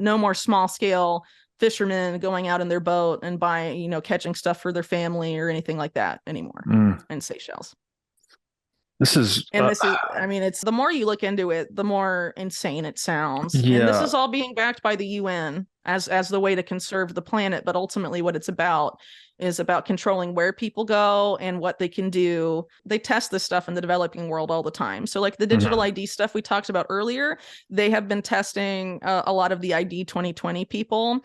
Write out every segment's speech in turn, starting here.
no more small scale fishermen going out in their boat and buying, catching stuff for their family or anything like that anymore in Seychelles. This is, it's the more you look into it, the more insane it sounds. Yeah. And this is all being backed by the UN as the way to conserve the planet. But ultimately what it's about is about controlling where people go and what they can do. They test this stuff in the developing world all the time. So like the digital ID stuff we talked about earlier, they have been testing a lot of the ID 2020 people,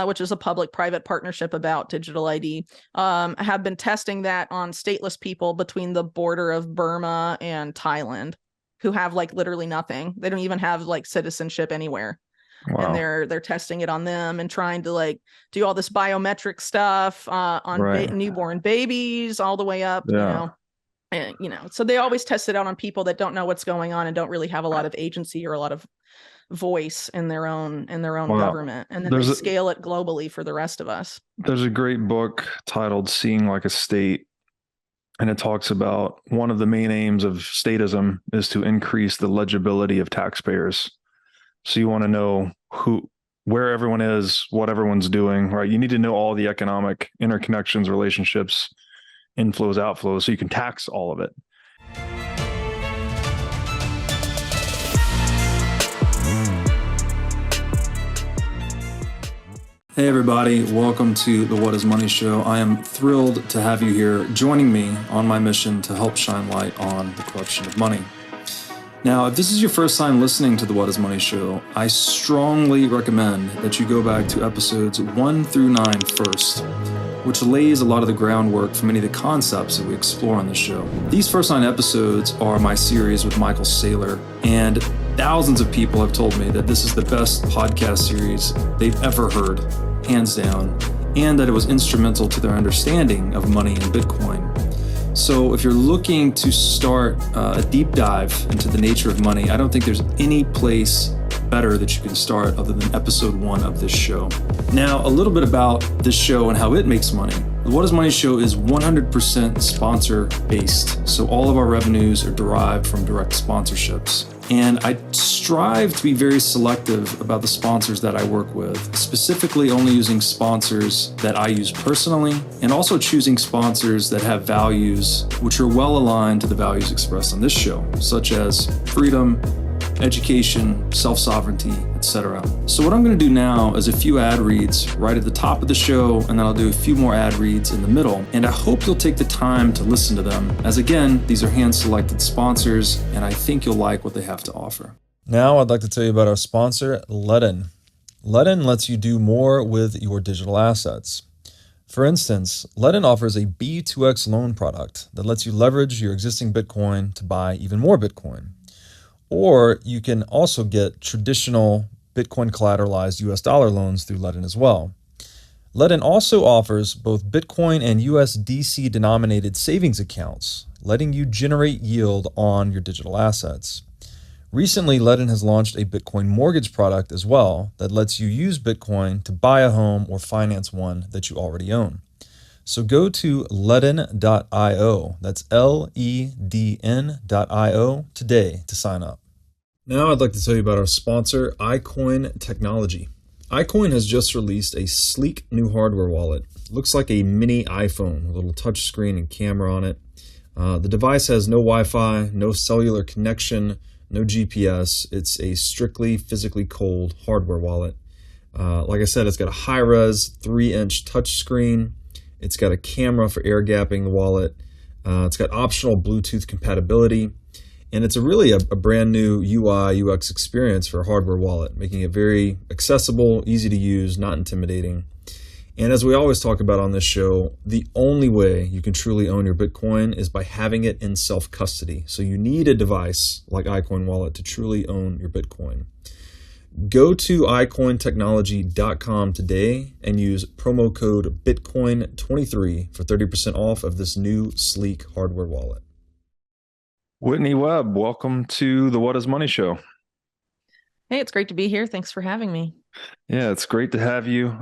which is a public-private partnership about digital ID, have been testing that on stateless people between the border of Burma and Thailand who have like literally nothing. They don't even have like citizenship anywhere. Wow. And they're testing it on them and trying to like do all this biometric stuff on newborn babies all the way up, and so they always test it out on people that don't know what's going on and don't really have a lot of agency or a lot of voice in their own government, and then they scale it globally for the rest of us. There's a great book titled Seeing Like a State, and it talks about one of the main aims of statism is to increase the legibility of taxpayers. So you want to know where everyone is, what everyone's doing, right? You need to know all the economic interconnections, relationships, inflows, outflows, so you can tax all of it. Hey everybody, welcome to the What is Money Show. I am thrilled to have you here joining me on my mission to help shine light on the corruption of money. Now, if this is your first time listening to the What is Money Show, I strongly recommend that you go back to episodes 1 through 9 first, which lays a lot of the groundwork for many of the concepts that we explore on the show. These first 9 episodes are my series with Michael Saylor, and thousands of people have told me that this is the best podcast series they've ever heard, hands down, and that it was instrumental to their understanding of money and Bitcoin. So if you're looking to start a deep dive into the nature of money, I don't think there's any place better that you can start other than episode 1 of this show. Now, a little bit about this show and how it makes money. The What is Money Show is 100% sponsor based. So all of our revenues are derived from direct sponsorships. And I strive to be very selective about the sponsors that I work with, specifically only using sponsors that I use personally, and also choosing sponsors that have values which are well aligned to the values expressed on this show, such as freedom, education, self-sovereignty, etc. So what I'm going to do now is a few ad reads right at the top of the show, and then I'll do a few more ad reads in the middle. And I hope you'll take the time to listen to them, as again, these are hand-selected sponsors, and I think you'll like what they have to offer. Now I'd like to tell you about our sponsor, Ledn. Ledn lets you do more with your digital assets. For instance, Ledn offers a B2X loan product that lets you leverage your existing Bitcoin to buy even more Bitcoin. Or you can also get traditional Bitcoin collateralized US dollar loans through Ledn as well. Ledn also offers both Bitcoin and USDC denominated savings accounts, letting you generate yield on your digital assets. Recently, Ledn has launched a Bitcoin mortgage product as well that lets you use Bitcoin to buy a home or finance one that you already own. So go to ledn.io, that's LEDN.io today to sign up. Now I'd like to tell you about our sponsor, iCoin Technology. iCoin has just released a sleek new hardware wallet. It looks like a mini iPhone, a little touch screen and camera on it. The device has no Wi-Fi, no cellular connection, no GPS. It's a strictly physically cold hardware wallet. Like I said, it's got a high-res 3-inch touch screen. It's got a camera for air gapping the wallet. It's got optional Bluetooth compatibility. And it's really a brand new UI, UX experience for a hardware wallet, making it very accessible, easy to use, not intimidating. And as we always talk about on this show, the only way you can truly own your Bitcoin is by having it in self-custody. So you need a device like iCoin Wallet to truly own your Bitcoin. Go to iCointechnology.com today and use promo code Bitcoin23 for 30% off of this new sleek hardware wallet. Whitney Webb, welcome to the What is Money Show. Hey, it's great to be here. Thanks for having me. Yeah, it's great to have you.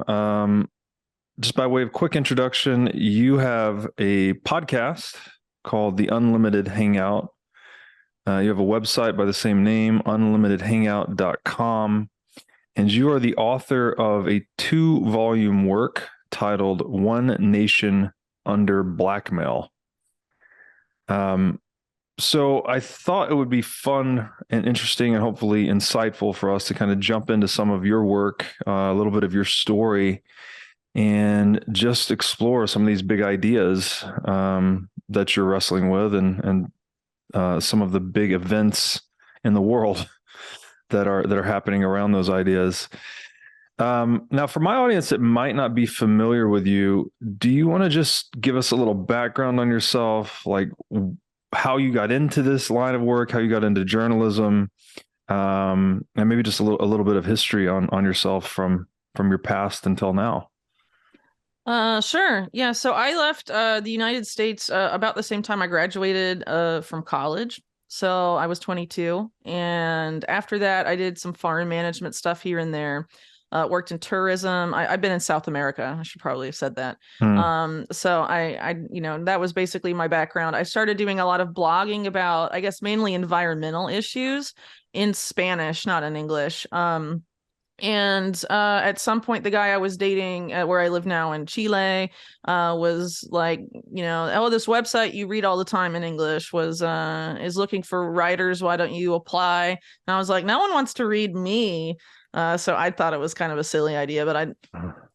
Just by way of quick introduction, you have a podcast called the Unlimited Hangout. You have a website by the same name, unlimitedhangout.com. and you are the author of a 2-volume work titled One Nation Under Blackmail. So I thought it would be fun and interesting and hopefully insightful for us to kind of jump into some of your work, a little bit of your story, and just explore some of these big ideas that you're wrestling with, and some of the big events in the world that are happening around those ideas. Now, for my audience that might not be familiar with you, do you want to just give us a little background on yourself, like how you got into this line of work, how you got into journalism, and maybe just a little bit of history on yourself from your past until now? Sure. Yeah. So I left the United States about the same time I graduated from college. So I was 22. And after that, I did some foreign management stuff here and there. Worked in tourism. I've been in South America. I should probably have said that. So that was basically my background. I started doing a lot of blogging about, I guess, mainly environmental issues in Spanish, not in English. And at some point, the guy I was dating where I live now in Chile was like, oh, this website you read all the time in English is looking for writers. Why don't you apply? And I was like, no one wants to read me. So I thought it was kind of a silly idea, but I,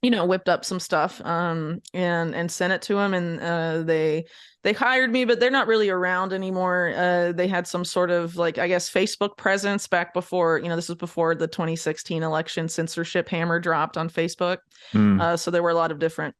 whipped up some stuff and sent it to them, and they hired me, but they're not really around anymore. They had some sort of, like, I guess, Facebook presence back before, this was before the 2016 election censorship hammer dropped on Facebook. So there were a lot of different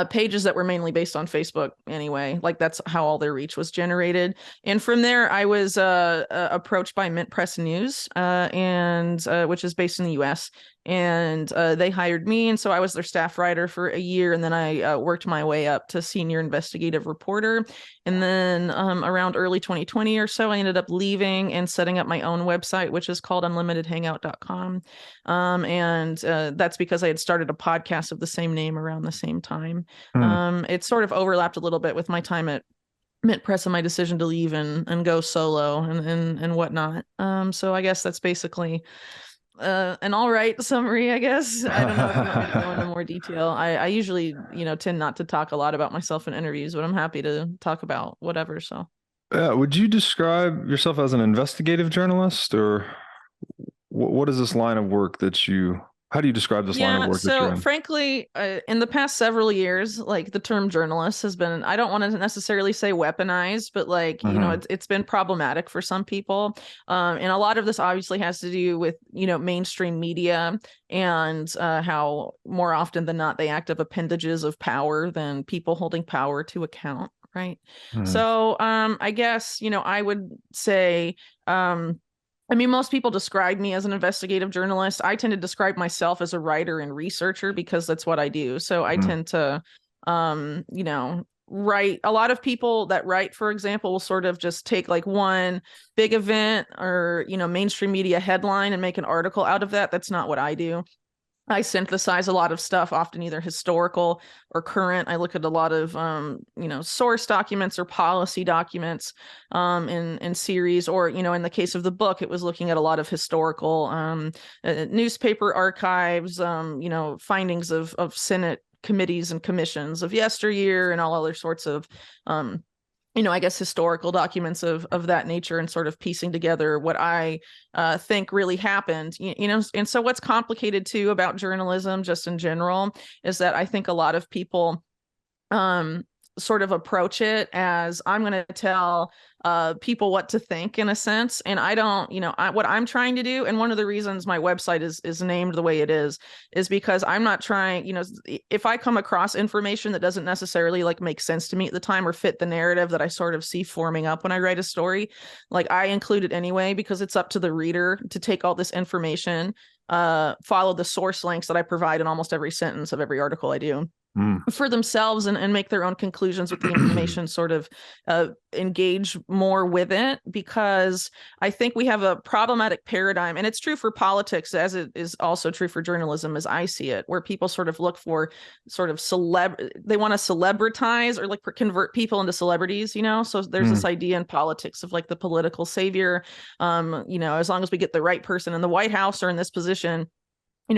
pages that were mainly based on Facebook anyway. Like, that's how all their reach was generated. And from there, I was approached by Mint Press News, and which is based in the US. And they hired me, and so I was their staff writer for a year, and then I worked my way up to senior investigative reporter. And then around early 2020 or so, I ended up leaving and setting up my own website, which is called unlimitedhangout.com. And that's because I had started a podcast of the same name around the same time. It sort of overlapped a little bit with my time at Mint Press and my decision to leave and go solo and whatnot. So I guess that's basically an all right summary, I guess. I don't know if you want me to go into more detail. I usually, tend not to talk a lot about myself in interviews, but I'm happy to talk about whatever. So, yeah, would you describe yourself as an investigative journalist, or what is this line of work how do you describe this line of work that you're in? Frankly, in the past several years, like, the term journalist has been, I don't want to necessarily say weaponized, but like, it's been problematic for some people. And a lot of this obviously has to do with, mainstream media and how more often than not, they act of appendages of power than people holding power to account. Right. So I guess, I would say, most people describe me as an investigative journalist. I tend to describe myself as a writer and researcher because that's what I do. So I tend to, write. A lot of people that write, for example, will sort of just take like one big event or, mainstream media headline and make an article out of that. That's not what I do. I synthesize a lot of stuff, often either historical or current. I look at a lot of, source documents or policy documents in series, or, in the case of the book, it was looking at a lot of historical newspaper archives, findings of Senate committees and commissions of yesteryear and all other sorts of I guess historical documents of that nature, and sort of piecing together what I think really happened, And so what's complicated too about journalism, just in general, is that I think a lot of people sort of approach it as, I'm going to tell people what to think, in a sense. And I don't, what I'm trying to do, and one of the reasons my website is named the way it is because I'm not trying, if I come across information that doesn't necessarily like make sense to me at the time or fit the narrative that I sort of see forming up when I write a story, like, I include it anyway, because it's up to the reader to take all this information, follow the source links that I provide in almost every sentence of every article I do, for themselves, and make their own conclusions with the information, sort of engage more with it, because I think we have a problematic paradigm, and it's true for politics as it is also true for journalism as I see it, where people sort of look for sort of they want to celebritize or like convert people into celebrities, so there's this idea in politics of like the political savior, as long as we get the right person in the White House or in this position,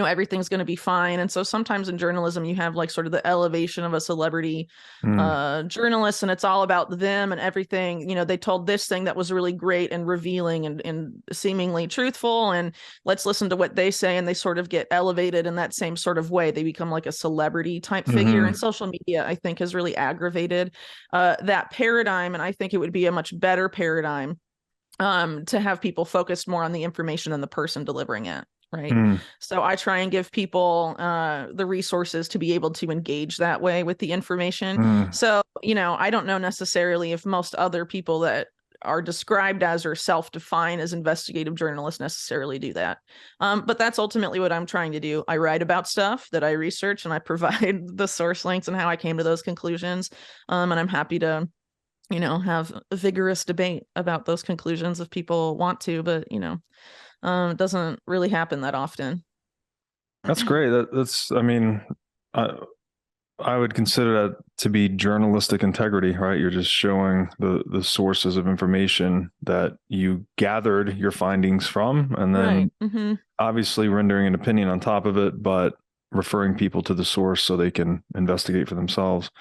everything's going to be fine. And so sometimes in journalism, you have like sort of the elevation of a celebrity journalist, and it's all about them and everything. They told this thing that was really great and revealing and seemingly truthful, and let's listen to what they say. And they sort of get elevated in that same sort of way. They become like a celebrity type figure. And social media, I think, has really aggravated that paradigm. And I think it would be a much better paradigm to have people focused more on the information than the person delivering it. Right. So I try and give people the resources to be able to engage that way with the information. So, I don't know necessarily if most other people that are described as or self-define as investigative journalists necessarily do that. But that's ultimately what I'm trying to do. I write about stuff that I research, and I provide the source links and how I came to those conclusions. And I'm happy to, have a vigorous debate about those conclusions if people want to, but, it doesn't really happen that often. That's great. I would consider that to be journalistic integrity, right? You're just showing the sources of information that you gathered your findings from, and then obviously rendering an opinion on top of it, but referring people to the source so they can investigate for themselves.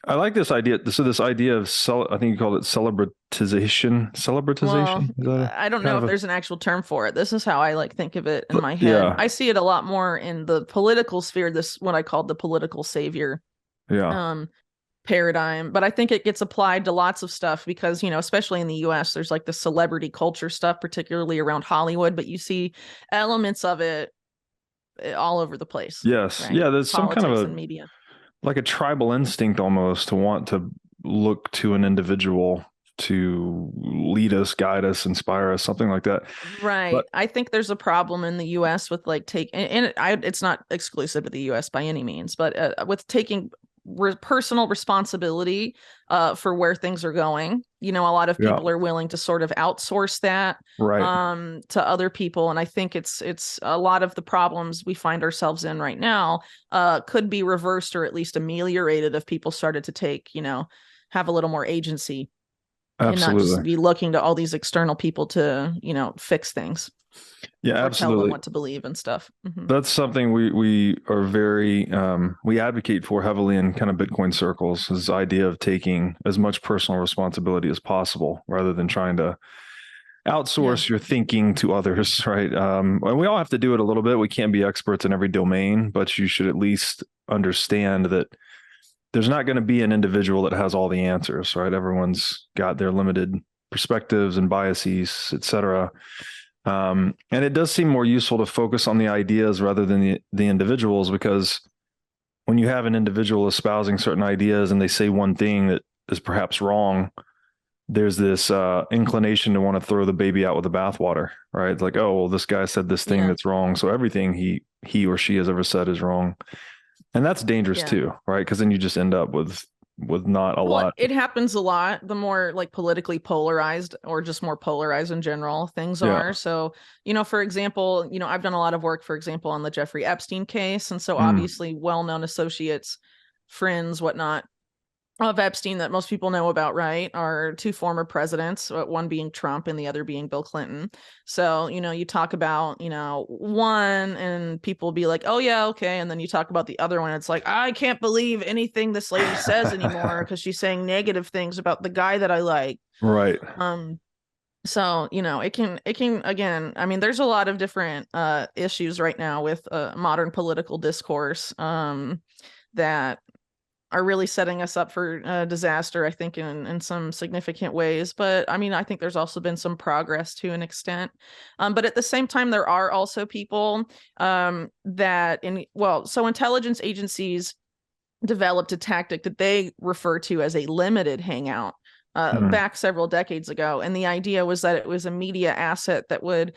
I like this idea. So this idea of I think you called it celebritization. Well, I don't know if there's an actual term for it. This is how I think of it in my head. Yeah. I see it a lot more in the political sphere. This what I call the political savior paradigm. But I think it gets applied to lots of stuff because, especially in the US, there's like the celebrity culture stuff, particularly around Hollywood. But you see elements of it all over the place. Yes. Right? Yeah. There's Politics some kind of and media. Like a tribal instinct almost to want to look to an individual to lead us, guide us, inspire us, something like that. Right. But I think there's a problem in the US with it's not exclusive to the US by any means, but with taking personal responsibility for where things are going. A lot of people are willing to sort of outsource that to other people. And I think it's a lot of the problems we find ourselves in right now could be reversed or at least ameliorated if people started to have a little more agency. Absolutely. And not just be looking to all these external people to, fix things. Yeah, or absolutely. Tell them what to believe and stuff. That's something we are very, we advocate for heavily in kind of Bitcoin circles, this idea of taking as much personal responsibility as possible rather than trying to outsource your thinking to others, right? And we all have to do it a little bit. We can't be experts in every domain, but you should at least understand that there's not going to be an individual that has all the answers, right? Everyone's got their limited perspectives and biases, et cetera. And it does seem more useful to focus on the ideas rather than the individuals, because when you have an individual espousing certain ideas and they say one thing that is perhaps wrong, there's this inclination to want to throw the baby out with the bathwater, right? It's like, oh, well, this guy said this thing that's wrong, so everything he or she has ever said is wrong. And that's dangerous too, right? Because then you just end up with not a lot. It happens a lot. The more politically polarized or just more polarized in general things are. So, for example, I've done a lot of work, for example, on the Jeffrey Epstein case. And so obviously well-known associates, friends, whatnot, of Epstein that most people know about, right, are two former presidents, one being Trump and the other being Bill Clinton. So, you talk about, one and people be like, oh, yeah, okay. And then you talk about the other one. It's like, I can't believe anything this lady says anymore because she's saying negative things about the guy that I like. Right. So, it can, again, I mean, there's a lot of different issues right now with modern political discourse that are really setting us up for disaster, I think, in some significant ways. But I mean, I think there's also been some progress to an extent. But at the same time, there are also people so intelligence agencies developed a tactic that they refer to as a limited hangout back several decades ago. And the idea was that it was a media asset that would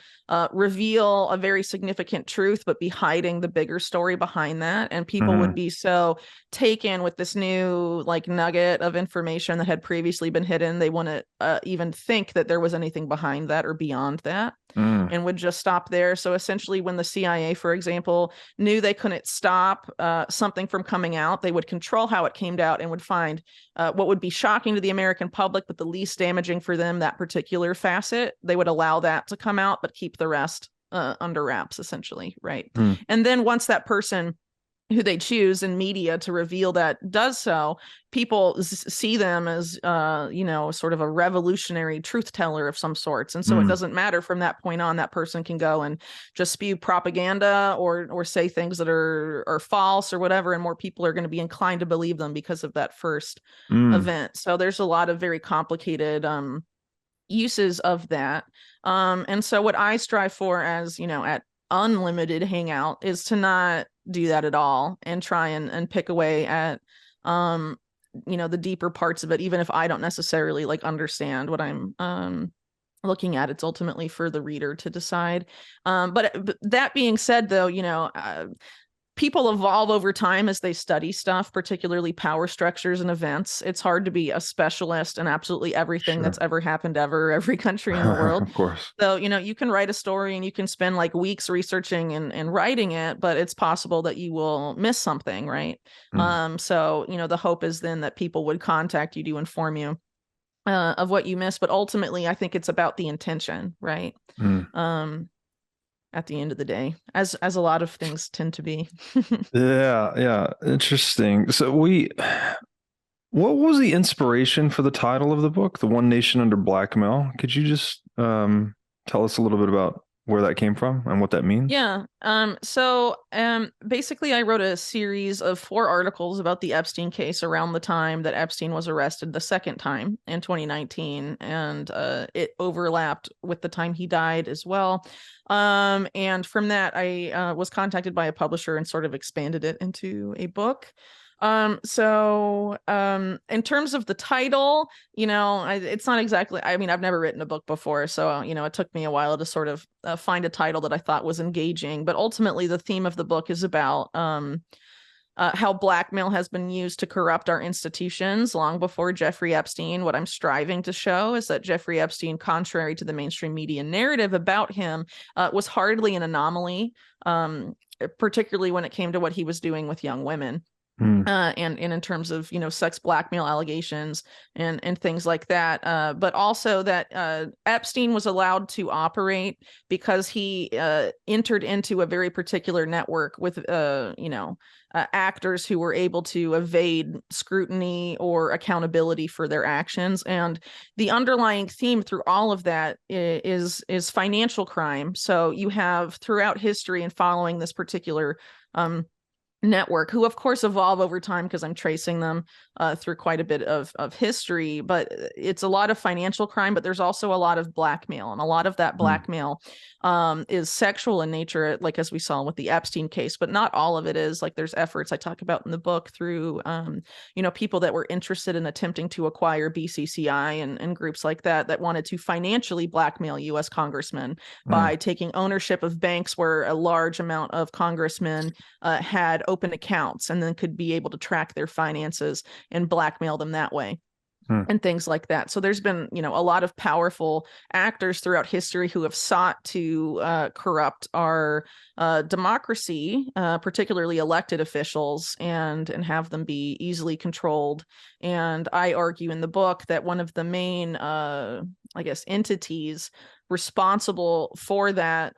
reveal a very significant truth, but be hiding the bigger story behind that. And people would be so taken with this new nugget of information that had previously been hidden. They wouldn't even think that there was anything behind that or beyond that. And would just stop there. So essentially, when the CIA, for example, knew they couldn't stop something from coming out, they would control how it came out and would find what would be shocking to the American public, but the least damaging for them, that particular facet. They would allow that to come out, but keep the rest under wraps, essentially, right? Mm. And then once that person who they choose in media to reveal that does so, people see them as, sort of a revolutionary truth teller of some sorts. And so it doesn't matter from that point on, that person can go and just spew propaganda or say things that are false or whatever. And more people are going to be inclined to believe them because of that first event. So there's a lot of very complicated uses of that. And so what I strive for, as at Unlimited Hangout, is to not do that at all and try and pick away at the deeper parts of it, even if I don't necessarily understand what I'm looking at. It's ultimately for the reader to decide. But that being said, though, people evolve over time as they study stuff, particularly power structures and events. It's hard to be a specialist in absolutely everything that's ever happened every country in the world. Of course. So, you can write a story and you can spend weeks researching and writing it, but it's possible that you will miss something, right? So, the hope is then that people would contact you to inform you of what you missed. But ultimately, I think it's about the intention, right? At the end of the day, as a lot of things tend to be. Yeah. Interesting. So what was the inspiration for the title of the book, The One Nation Under Blackmail? Could you just tell us a little bit about where that came from and what that means? Yeah. So basically I wrote a series of 4 articles about the Epstein case around the time that Epstein was arrested the second time in 2019. And it overlapped with the time he died as well. And from that, I was contacted by a publisher and sort of expanded it into a book. So in terms of the title, it's not exactly, I've never written a book before, so, it took me a while to sort of find a title that I thought was engaging, but ultimately the theme of the book is about, how blackmail has been used to corrupt our institutions long before Jeffrey Epstein. What I'm striving to show is that Jeffrey Epstein, contrary to the mainstream media narrative about him, was hardly an anomaly, particularly when it came to what he was doing with young women. And in terms of sex blackmail allegations and things like that, but also that Epstein was allowed to operate because he entered into a very particular network with actors who were able to evade scrutiny or accountability for their actions. And the underlying theme through all of that is financial crime. So you have throughout history and following this particular network, who of course evolve over time because I'm tracing them through quite a bit of history, but it's a lot of financial crime, but there's also a lot of blackmail, and a lot of that blackmail is sexual in nature, as we saw with the Epstein case, but not all of it is. There's efforts I talk about in the book through people that were interested in attempting to acquire BCCI and groups like that wanted to financially blackmail U.S. congressmen by taking ownership of banks where a large amount of congressmen had open accounts, and then could be able to track their finances and blackmail them that way. And things like that. So there's been, a lot of powerful actors throughout history who have sought to corrupt our democracy, particularly elected officials, and have them be easily controlled. And I argue in the book that one of the main, entities responsible for that,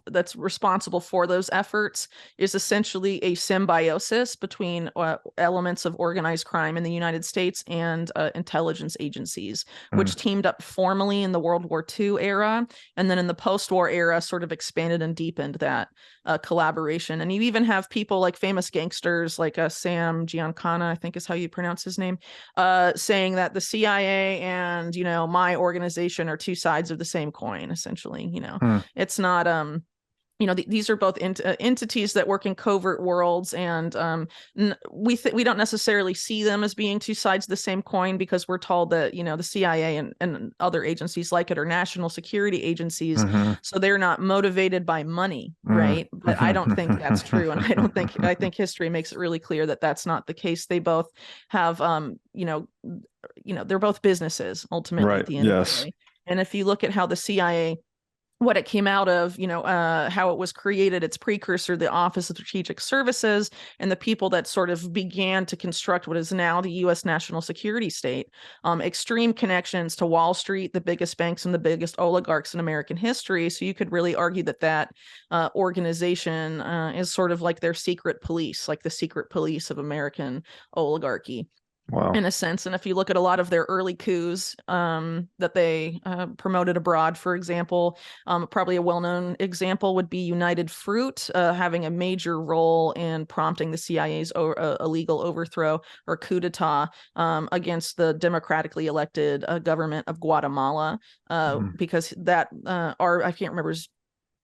that's responsible for those efforts is essentially a symbiosis between elements of organized crime in the United States and intelligence agencies, which teamed up formally in the World War II era, and then in the post-war era sort of expanded and deepened that collaboration. And you even have people like famous gangsters like Sam Giancana, I think is how you pronounce his name, saying that the CIA and my organization are two sides of the same coin, essentially. It's not these are both entities that work in covert worlds, and we don't necessarily see them as being two sides of the same coin, because we're told that the CIA and other agencies like it are national security agencies, so they're not motivated by money, right? But I don't think that's true, and I think history makes it really clear that that's not the case. They both have they're both businesses ultimately, right. at the end of the day. And if you look at how the CIA what it came out of, how it was created, its precursor, the Office of Strategic Services, and the people that sort of began to construct what is now the U.S. national security state. Extreme connections to Wall Street, the biggest banks and the biggest oligarchs in American history. So you could really argue that organization is sort of like their secret police, like the secret police of American oligarchy. Wow. In a sense. And if you look at a lot of their early coups that they promoted abroad, for example, probably a well-known example would be United Fruit having a major role in prompting the CIA's illegal overthrow or coup d'etat against the democratically elected government of Guatemala, because that, I can't remember his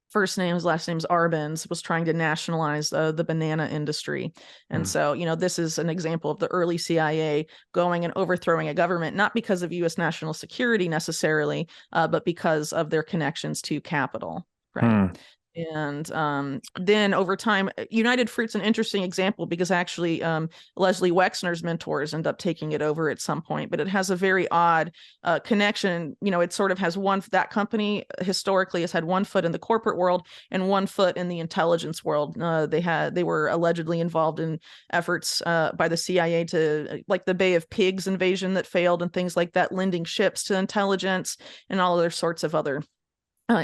first names, last names, Arbenz, was trying to nationalize the banana industry. And so, this is an example of the early CIA going and overthrowing a government, not because of U.S. national security necessarily, but because of their connections to capital. Right. And then over time, United Fruit's an interesting example because actually Leslie Wexner's mentors end up taking it over at some point, but it has a very odd connection. It sort of has that company historically has had one foot in the corporate world and one foot in the intelligence world. They were allegedly involved in efforts by the CIA to, like the Bay of Pigs invasion that failed and things like that, lending ships to intelligence and all other sorts of other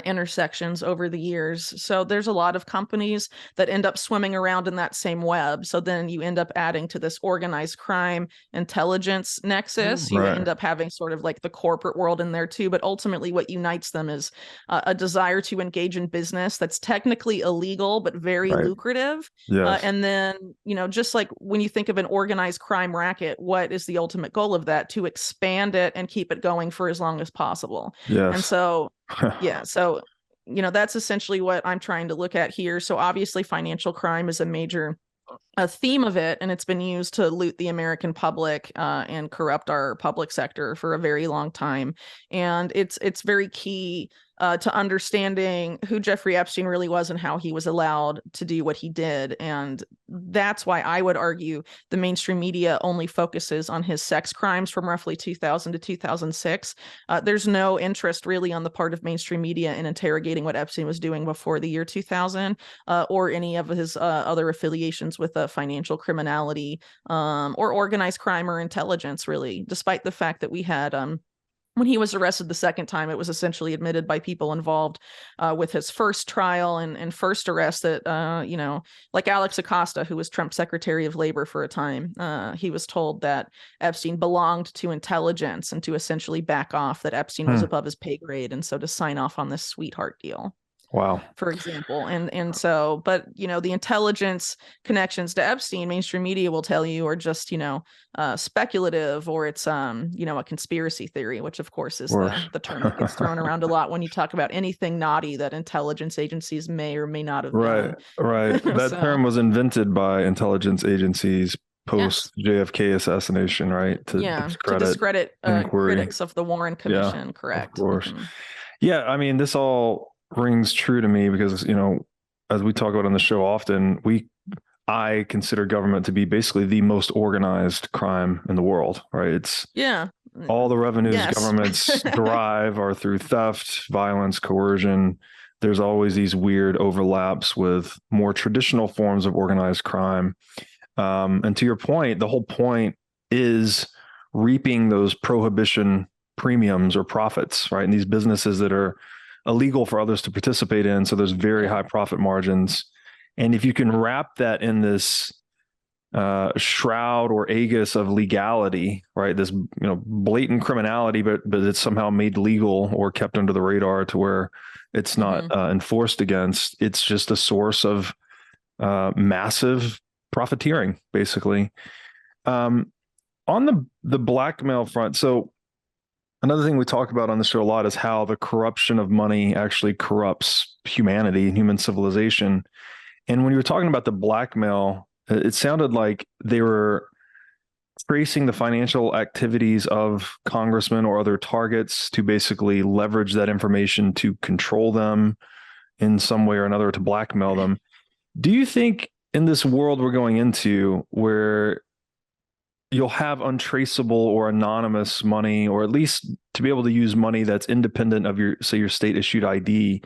intersections over the years. So there's a lot of companies that end up swimming around in that same web. So then you end up adding to this organized crime intelligence nexus. You end up having sort of like the corporate world in there too. But ultimately what unites them is a desire to engage in business that's technically illegal, but very lucrative. Yes. And then, just like when you think of an organized crime racket, what is the ultimate goal of that? To expand it and keep it going for as long as possible. Yes. And so so, that's essentially what I'm trying to look at here. So obviously financial crime is a major theme of it, and it's been used to loot the American public and corrupt our public sector for a very long time. And it's very key to understanding who Jeffrey Epstein really was and how he was allowed to do what he did. And that's why I would argue the mainstream media only focuses on his sex crimes from roughly 2000 to 2006. There's no interest really on the part of mainstream media in interrogating what Epstein was doing before the year 2000 or any of his other affiliations with financial criminality or organized crime or intelligence, really, despite the fact that we had when he was arrested the second time, it was essentially admitted by people involved with his first trial and first arrest that, like Alex Acosta, who was Trump's Secretary of Labor for a time, he was told that Epstein belonged to intelligence and to essentially back off, that Epstein was above his pay grade. And so to sign off on this sweetheart deal. Wow. For example. And so, but, the intelligence connections to Epstein, mainstream media will tell you are just, speculative, or it's, a conspiracy theory, which of course is the term that gets thrown around a lot when you talk about anything naughty that intelligence agencies may or may not have done. Right. That term was invented by intelligence agencies post JFK assassination, right? To discredit critics of the Warren Commission. Yeah, correct. Of course. Yeah. I mean, this all rings true to me because, as we talk about on the show often, I consider government to be basically the most organized crime in the world, right? It's all the revenues governments derive are through theft, violence, coercion. There's always these weird overlaps with more traditional forms of organized crime. And to your point, the whole point is reaping those prohibition premiums or profits, right? And these businesses that are illegal for others to participate in. So there's very high profit margins. And if you can wrap that in this shroud or aegis of legality, right? This, blatant criminality, but it's somehow made legal or kept under the radar to where it's not enforced against. It's just a source of massive profiteering, basically. On the blackmail front, so another thing we talk about on the show a lot is how the corruption of money actually corrupts humanity and human civilization. And when you were talking about the blackmail, it sounded like they were tracing the financial activities of congressmen or other targets to basically leverage that information to control them in some way or another, to blackmail them. Do you think in this world we're going into, where you'll have untraceable or anonymous money, or at least to be able to use money that's independent of your, say, your state issued ID,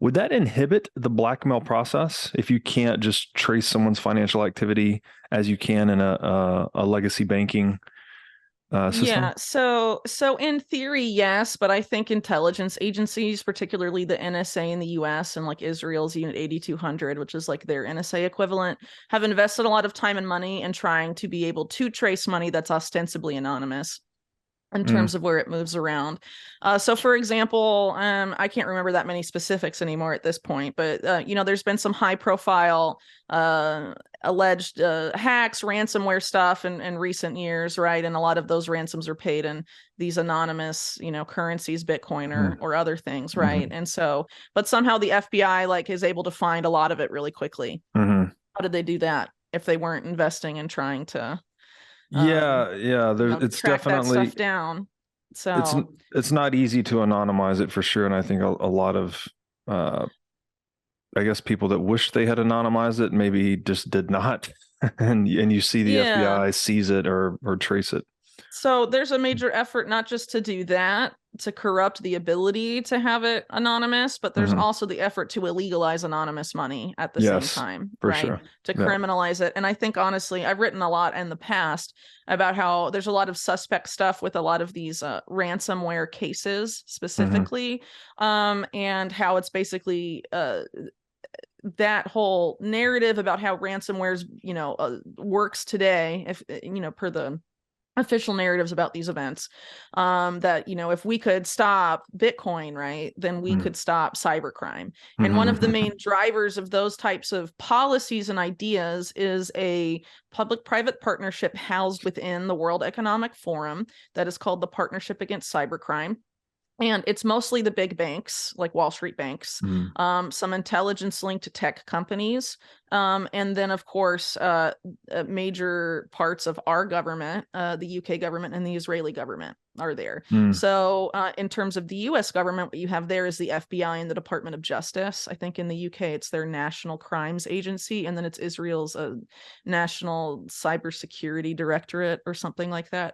would that inhibit the blackmail process if you can't just trace someone's financial activity as you can in a legacy banking system? Yeah, so in theory, yes, but I think intelligence agencies, particularly the NSA in the US and like Israel's Unit 8200, which is like their NSA equivalent, have invested a lot of time and money in trying to be able to trace money that's ostensibly anonymous in terms of where it moves around. So for example, I can't remember that many specifics anymore at this point, but there's been some high profile alleged hacks, ransomware stuff in recent years, right? And a lot of those ransoms are paid in these anonymous, currencies, Bitcoin or other things, right? And so, but somehow the FBI like is able to find a lot of it really quickly. How did they do that if they weren't investing in trying to it's track definitely that stuff down? So it's not easy to anonymize it for sure, and I think a lot of I guess people that wish they had anonymized it maybe just did not, and you see the FBI seize it or trace it. So there's a major effort not just to do that, to corrupt the ability to have it anonymous, but there's also the effort to illegalize anonymous money at the same time, for right? Sure. To criminalize it. And I think, honestly, I've written a lot in the past about how there's a lot of suspect stuff with a lot of these ransomware cases specifically, and how it's basically that whole narrative about how ransomware's, works today, if, per the official narratives about these events, that if we could stop Bitcoin, right, then we could stop cybercrime. And one of the main drivers of those types of policies and ideas is a public-private partnership housed within the World Economic Forum that is called the Partnership Against Cybercrime. And it's mostly the big banks, like Wall Street banks, some intelligence-linked tech companies, and then, of course, major parts of our government, the UK government and the Israeli government are there. So in terms of the US government, what you have there is the FBI and the Department of Justice. I think in the UK, it's their National Crimes Agency, and then it's Israel's National Cybersecurity Directorate or something like that.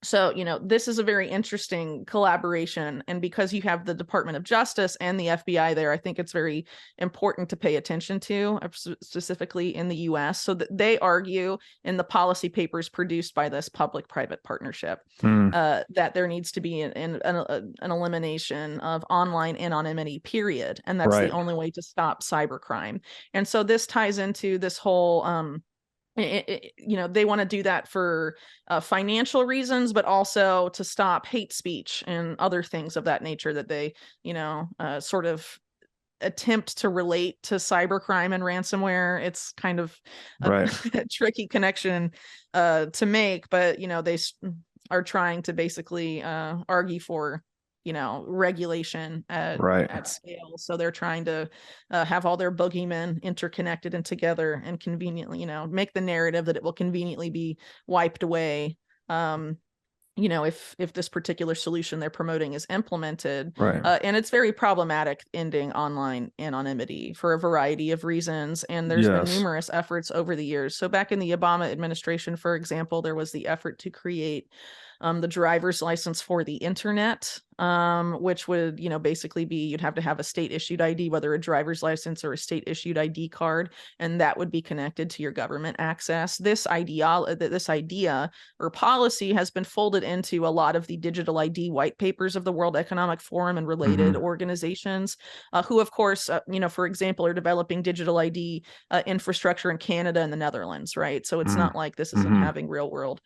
So, this is a very interesting collaboration. And because you have the Department of Justice and the FBI there, I think it's very important to pay attention to, specifically in the US. So that they argue in the policy papers produced by this public-private partnership that there needs to be an elimination of online anonymity, period. And that's the only way to stop cybercrime. And so this ties into this whole they want to do that for financial reasons, but also to stop hate speech and other things of that nature that they, sort of attempt to relate to cybercrime and ransomware. It's kind of a tricky connection to make, but, they are trying to basically argue for regulation at scale. So they're trying to have all their boogeymen interconnected and together and conveniently, make the narrative that it will conveniently be wiped away. If this particular solution they're promoting is implemented. And it's very problematic ending online anonymity for a variety of reasons. And there's been numerous efforts over the years. So back in the Obama administration, for example, there was the effort to create the driver's license for the internet, which would, basically be you'd have to have a state issued ID, whether a driver's license or a state issued ID card, and that would be connected to your government access. This idea or policy has been folded into a lot of the digital ID white papers of the World Economic Forum and related organizations, who, of course, for example, are developing digital ID infrastructure in Canada and the Netherlands, right? So it's not like this isn't having real world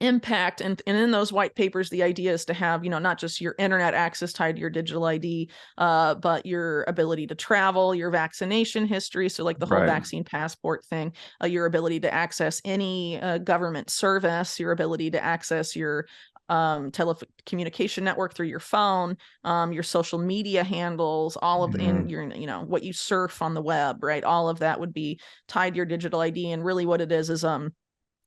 impact. And in those white papers, the idea is to have, not just your internet access tied to your digital ID, but your ability to travel, your vaccination history. So like the whole vaccine passport thing, your ability to access any government service, your ability to access your telecommunication network through your phone, your social media handles, all of in your, what you surf on the web, right? All of that would be tied to your digital ID. And really what it is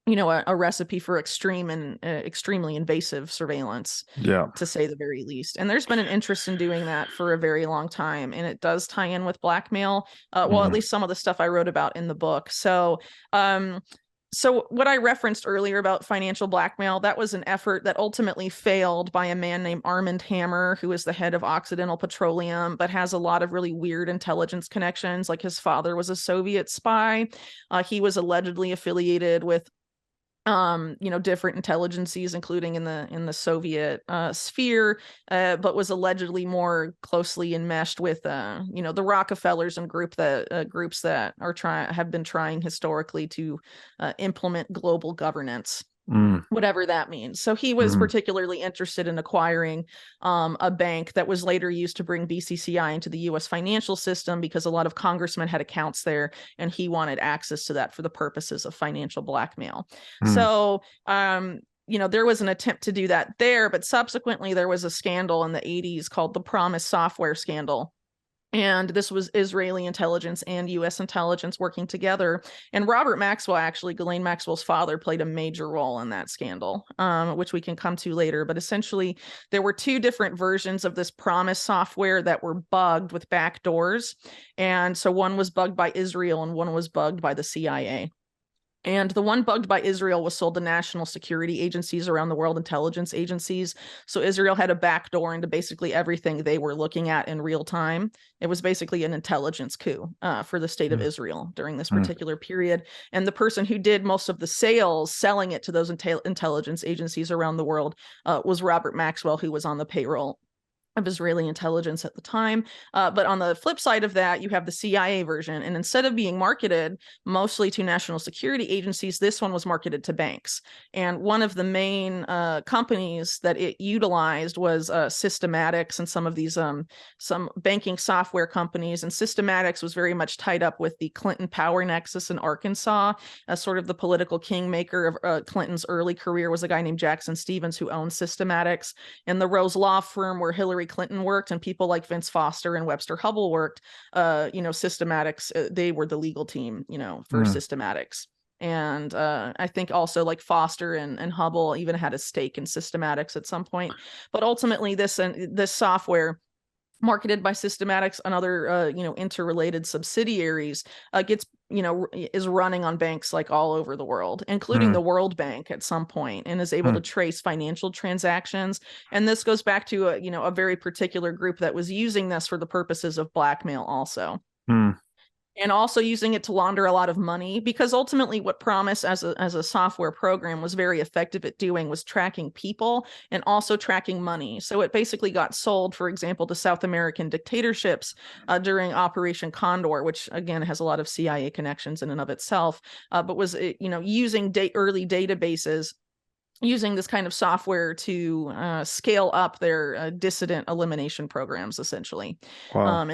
a recipe for extreme and extremely invasive surveillance, to say the very least. And there's been an interest in doing that for a very long time. And it does tie in with blackmail. Well, at least some of the stuff I wrote about in the book. So So what I referenced earlier about financial blackmail, that was an effort that ultimately failed by a man named Armand Hammer, who is the head of Occidental Petroleum, but has a lot of really weird intelligence connections. Like his father was a Soviet spy. He was allegedly affiliated with different intelligences, including in the Soviet sphere, but was allegedly more closely enmeshed with the Rockefellers and groups that have been trying historically to implement global governance, whatever that means. So he was particularly interested in acquiring a bank that was later used to bring BCCI into the U.S. financial system, because a lot of congressmen had accounts there, and he wanted access to that for the purposes of financial blackmail. So there was an attempt to do that there, but subsequently there was a scandal in the 80s called the Promise software scandal. And this was Israeli intelligence and U.S. intelligence working together. And Robert Maxwell, actually, Ghislaine Maxwell's father, played a major role in that scandal, which we can come to later. But essentially, there were two different versions of this Promise software that were bugged with backdoors. And so one was bugged by Israel and one was bugged by the CIA. And the one bugged by Israel was sold to national security agencies around the world, intelligence agencies. So Israel had a backdoor into basically everything they were looking at in real time. It was basically an intelligence coup for the state of Israel during this particular period. And the person who did most of the sales, selling it to those intelligence agencies around the world, was Robert Maxwell, who was on the payroll of Israeli intelligence at the time. But on the flip side of that, you have the CIA version. And instead of being marketed mostly to national security agencies, this one was marketed to banks. And one of the main companies that it utilized was Systematics and some of these some banking software companies. And Systematics was very much tied up with the Clinton power nexus in Arkansas. Sort of the political kingmaker of Clinton's early career was a guy named Jackson Stevens, who owned Systematics. And the Rose Law Firm, where Hillary Clinton worked and people like Vince Foster and Webster Hubbell worked, Systematics, they were the legal team, for Systematics. And I think also like Foster and Hubbell even had a stake in Systematics at some point. But ultimately this software, marketed by Systematics and other interrelated subsidiaries, is running on banks like all over the world, including the World Bank at some point, and is able to trace financial transactions. And this goes back to a very particular group that was using this for the purposes of blackmail also. And also using it to launder a lot of money, because ultimately what Promise as a software program was very effective at doing was tracking people and also tracking money. So it basically got sold, for example, to South American dictatorships during Operation Condor, which again has a lot of CIA connections in and of itself, but was using early databases, using this kind of software to scale up their dissident elimination programs, essentially. Wow.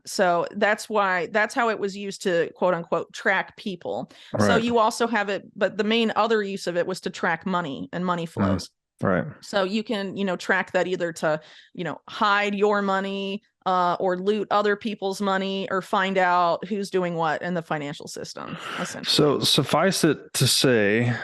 So that's how it was used to, quote unquote, track people. Right. So you also have it, but the main other use of it was to track money and money flows. Right. So you can, track that either to, hide your money, or loot other people's money, or find out who's doing what in the financial system, essentially. So suffice it to say,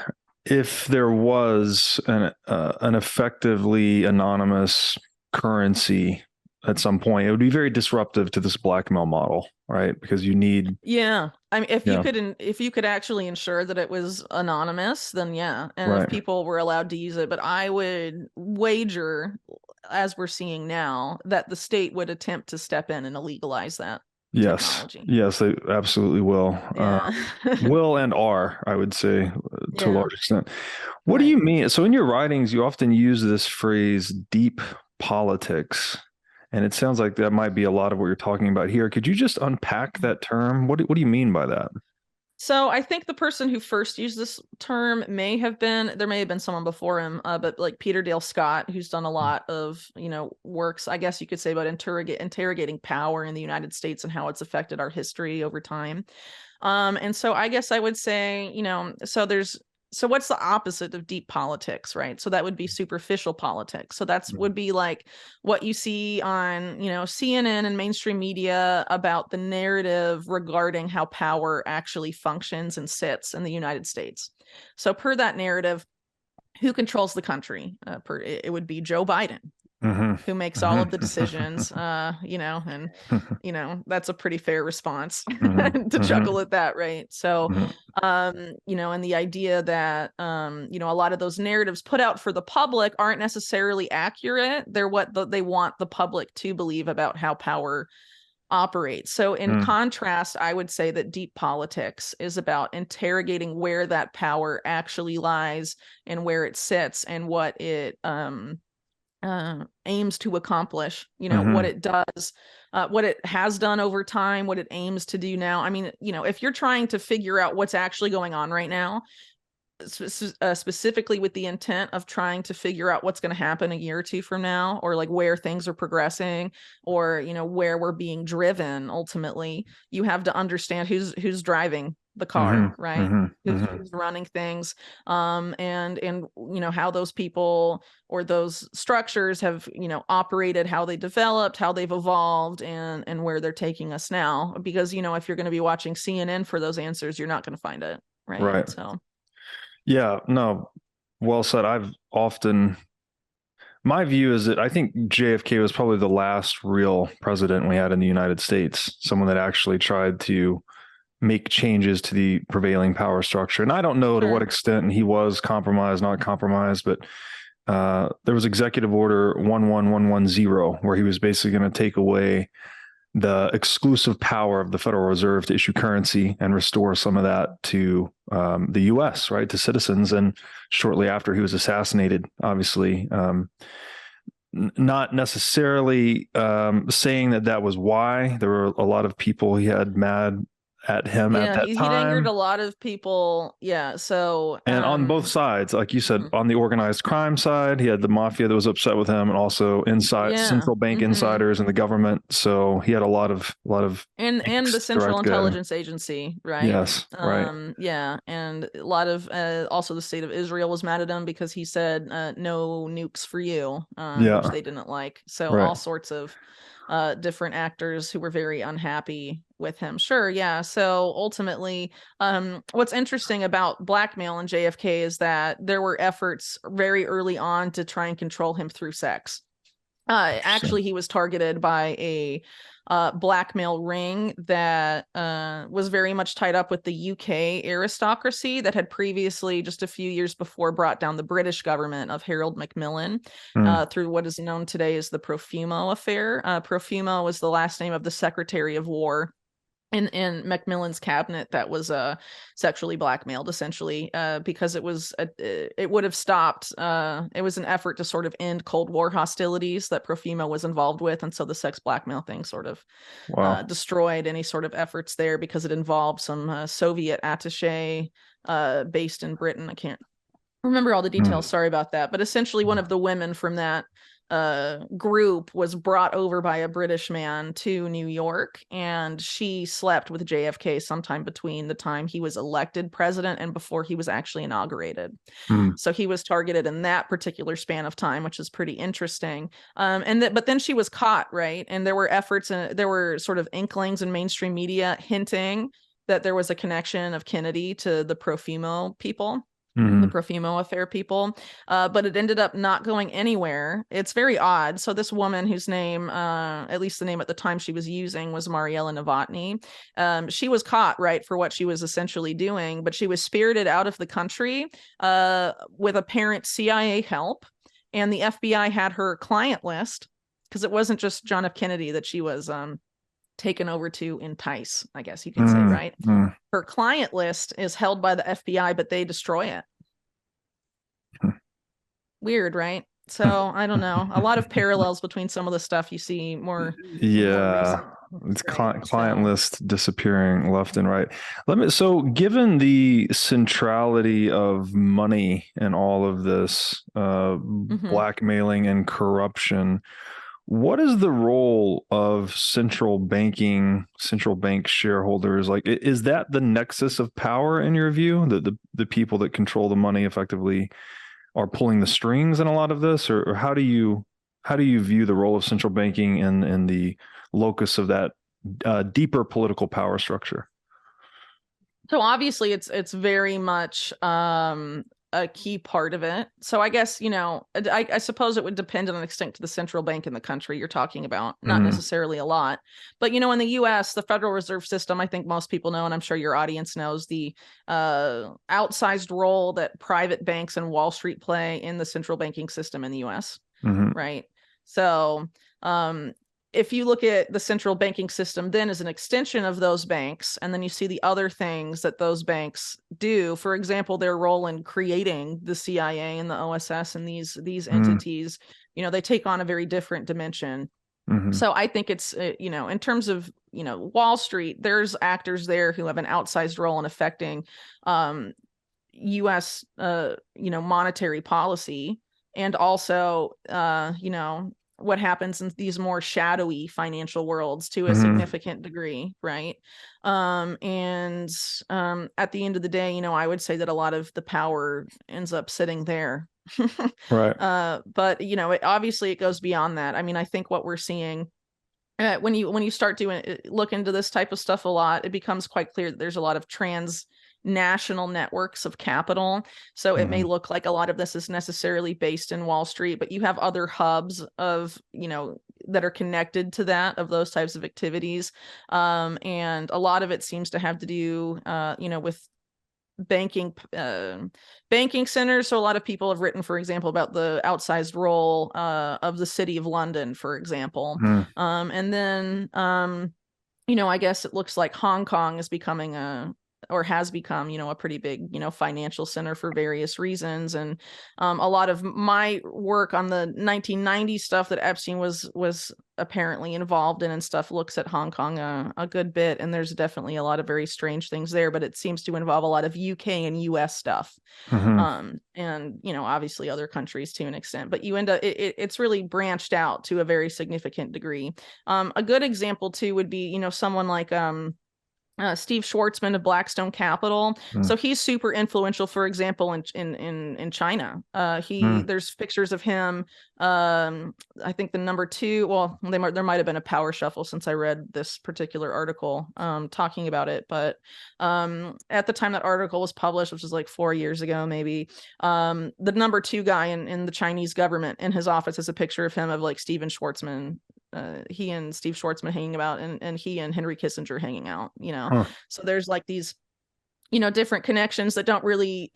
if there was an effectively anonymous currency at some point, it would be very disruptive to this blackmail model, right? Because you need... Yeah. I mean, if you could actually ensure that it was anonymous, then yeah. And if people were allowed to use it, but I would wager, as we're seeing now, that the state would attempt to step in and illegalize that. Technology. Yes, they absolutely will. Yeah. Will and are, I would say, to a large extent. What do you mean? So in your writings, you often use this phrase deep politics, and it sounds like that might be a lot of what you're talking about here. Could you just unpack that term? What do you mean by that? So I think the person who first used this term there may have been someone before him, but like Peter Dale Scott, who's done a lot of, works, I guess you could say, about interrogating power in the United States and how it's affected our history over time. And so I guess I would say, so what's the opposite of deep politics, right? So that would be superficial politics. So that's would be like what you see on, CNN and mainstream media about the narrative regarding how power actually functions and sits in the United States. So per that narrative, who controls the country? It would be Joe Biden. who makes all of the decisions, and, that's a pretty fair response to chuckle at that, right? So, and the idea that, a lot of those narratives put out for the public aren't necessarily accurate. They're what they want the public to believe about how power operates. So in contrast, I would say that deep politics is about interrogating where that power actually lies and where it sits and what it aims to accomplish, what it does, what it has done over time, what it aims to do now. I mean, if you're trying to figure out what's actually going on right now, specifically with the intent of trying to figure out what's going to happen a year or two from now, or like where things are progressing, or where we're being driven, ultimately you have to understand who's driving the car, right? Who's running things, and how those people or those structures have operated, how they developed, how they've evolved, and where they're taking us now. Because if you're going to be watching CNN for those answers, you're not going to find it, right? So yeah, no, well said. My view is that I think JFK was probably the last real president we had in the United States, someone that actually tried to make changes to the prevailing power structure. And I don't know to what extent he was compromised, not compromised, but there was Executive Order 11110, where he was basically going to take away the exclusive power of the Federal Reserve to issue currency and restore some of that to the U.S., right, to citizens. And shortly after, he was assassinated, obviously. Not necessarily saying that was why. There were a lot of people he had mad at him at that time. He'd angered a lot of people. Yeah. So, and on both sides, like you said, on the organized crime side, he had the mafia that was upset with him, and also central bank insiders and the government. So he had a lot of and the Central Intelligence Agency, right? Yes, right. Yeah, and a lot of also the state of Israel was mad at him because he said no nukes for you, which they didn't like. So all sorts of different actors who were very unhappy with him. Sure, yeah. So ultimately, what's interesting about Blackmail and JFK is that there were efforts very early on to try and control him through sex. Actually, he was targeted by a blackmail ring that was very much tied up with the UK aristocracy that had previously, just a few years before, brought down the British government of Harold Macmillan through what is known today as the Profumo affair. Profumo was the last name of the Secretary of War in Macmillan's cabinet that was sexually blackmailed, essentially, because it would have stopped. It was an effort to sort of end Cold War hostilities that Profumo was involved with, and so the sex blackmail thing sort of destroyed any sort of efforts there, because it involved some Soviet attaché based in Britain. I can't remember all the details. Sorry about that. But essentially, one of the women from that group was brought over by a British man to New York, and she slept with JFK sometime between the time he was elected president and before he was actually inaugurated. So he was targeted in that particular span of time, which is pretty interesting. But then she was caught, right? And there were efforts, and there were sort of inklings in mainstream media hinting that there was a connection of Kennedy to the Profumo people. The Profumo affair people, but it ended up not going anywhere. It's very odd. So this woman, whose name, at least the name at the time she was using, was Mariella Novotny, she was caught, right, for what she was essentially doing, but she was spirited out of the country with apparent CIA help, and the FBI had her client list, because it wasn't just John F. Kennedy that she was taken over to entice, I guess you could say, right? Her client list is held by the FBI, but they destroy it. Weird, right? So I don't know. A lot of parallels between some of the stuff you see more. Yeah, it's client list disappearing left and right. So given the centrality of money and all of this blackmailing and corruption, what is the role of central bank shareholders? Like, is that the nexus of power in your view? The people that control the money effectively are pulling the strings in a lot of this, or how do you view the role of central banking and the locus of that deeper political power structure? So obviously, it's very much a key part of it. So I guess, I suppose it would depend on an extent to the central bank in the country you're talking about, not necessarily a lot. But, in the US, the Federal Reserve System, I think most people know, and I'm sure your audience knows, the outsized role that private banks and Wall Street play in the central banking system in the US, right? So if you look at the central banking system then as an extension of those banks, and then you see the other things that those banks do, for example, their role in creating the CIA and the OSS and these entities, they take on a very different dimension. So I think it's, in terms of, Wall Street, there's actors there who have an outsized role in affecting US, monetary policy, and also, what happens in these more shadowy financial worlds to a significant degree, right? And at the end of the day, I would say that a lot of the power ends up sitting there. Right. But obviously it goes beyond that. I mean, I think what we're seeing when you start look into this type of stuff a lot, it becomes quite clear that there's a lot of transnational networks of capital. So it may look like a lot of this is necessarily based in Wall Street, but you have other hubs of, that are connected to that, of those types of activities. And a lot of it seems to have to do, with banking centers. So a lot of people have written, for example, about the outsized role of the city of London, for example. And then, I guess it looks like Hong Kong is becoming has become, a pretty big, financial center for various reasons. And a lot of my work on the 1990s stuff that Epstein was apparently involved in and stuff looks at Hong Kong a good bit. And there's definitely a lot of very strange things there, but it seems to involve a lot of UK and US stuff. And, obviously other countries to an extent, but you end up, it's really branched out to a very significant degree. A good example too would be, someone like, Steve Schwartzman of Blackstone Capital. So he's super influential, for example, in China. There's pictures of him. I think the number two, well, there might have been a power shuffle since I read this particular article talking about it. But at the time that article was published, which was like 4 years ago, maybe, the number two guy in the Chinese government in his office has a picture of him of like Steven Schwartzman. He and Steve Schwartzman hanging about, and he and Henry Kissinger hanging out, So there's like these, different connections that don't really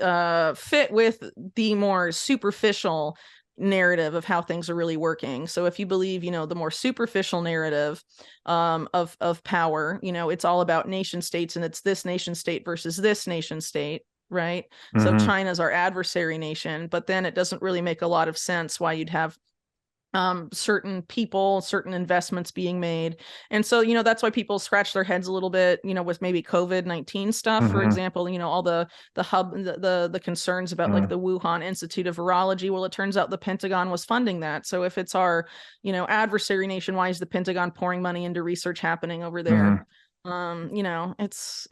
fit with the more superficial narrative of how things are really working. So if you believe, the more superficial narrative of power, it's all about nation states, and it's this nation state versus this nation state. Right. So China's our adversary nation, but then it doesn't really make a lot of sense why you'd have certain people, certain investments being made. And so, that's why people scratch their heads a little bit, with maybe COVID-19 stuff, for example, all the concerns about like the Wuhan Institute of Virology. Well, it turns out the Pentagon was funding that. So if it's our, adversary nation, why is the Pentagon pouring money into research happening over there? It's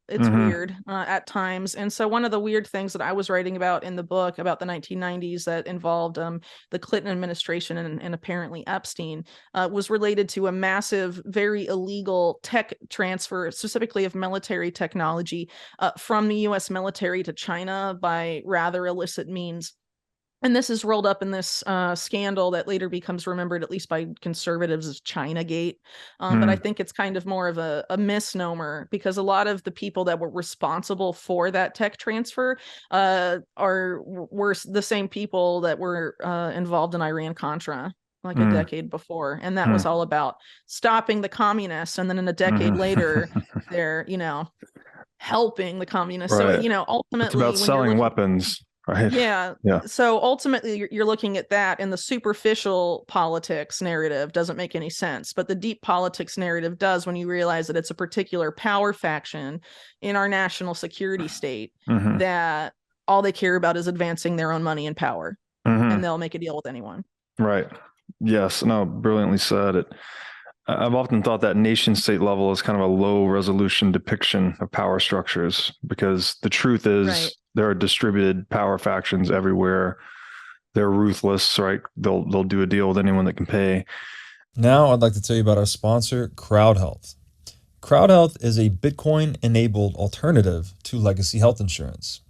weird at times. And so one of the weird things that I was writing about in the book about the 1990s that involved the Clinton administration and apparently Epstein was related to a massive, very illegal tech transfer, specifically of military technology from the US military to China by rather illicit means. And this is rolled up in this scandal that later becomes remembered, at least by conservatives, as Chinagate. But I think it's kind of more of a misnomer, because a lot of the people that were responsible for that tech transfer were the same people that were involved in Iran-Contra like a decade before. And that was all about stopping the communists. And then in a decade later, they're, helping the communists. Right. So, ultimately, it's about selling weapons. Right. Yeah. So ultimately, you're looking at that, and the superficial politics narrative doesn't make any sense. But the deep politics narrative does, when you realize that it's a particular power faction in our national security state that all they care about is advancing their own money and power, and they'll make a deal with anyone. Right. Yes. No, brilliantly said. I've often thought that nation state level is kind of a low resolution depiction of power structures, because the truth is there are distributed power factions everywhere. They're ruthless, right? They'll do a deal with anyone that can pay. Now I'd like to tell you about our sponsor, CrowdHealth. CrowdHealth is a Bitcoin-enabled alternative to legacy health insurance.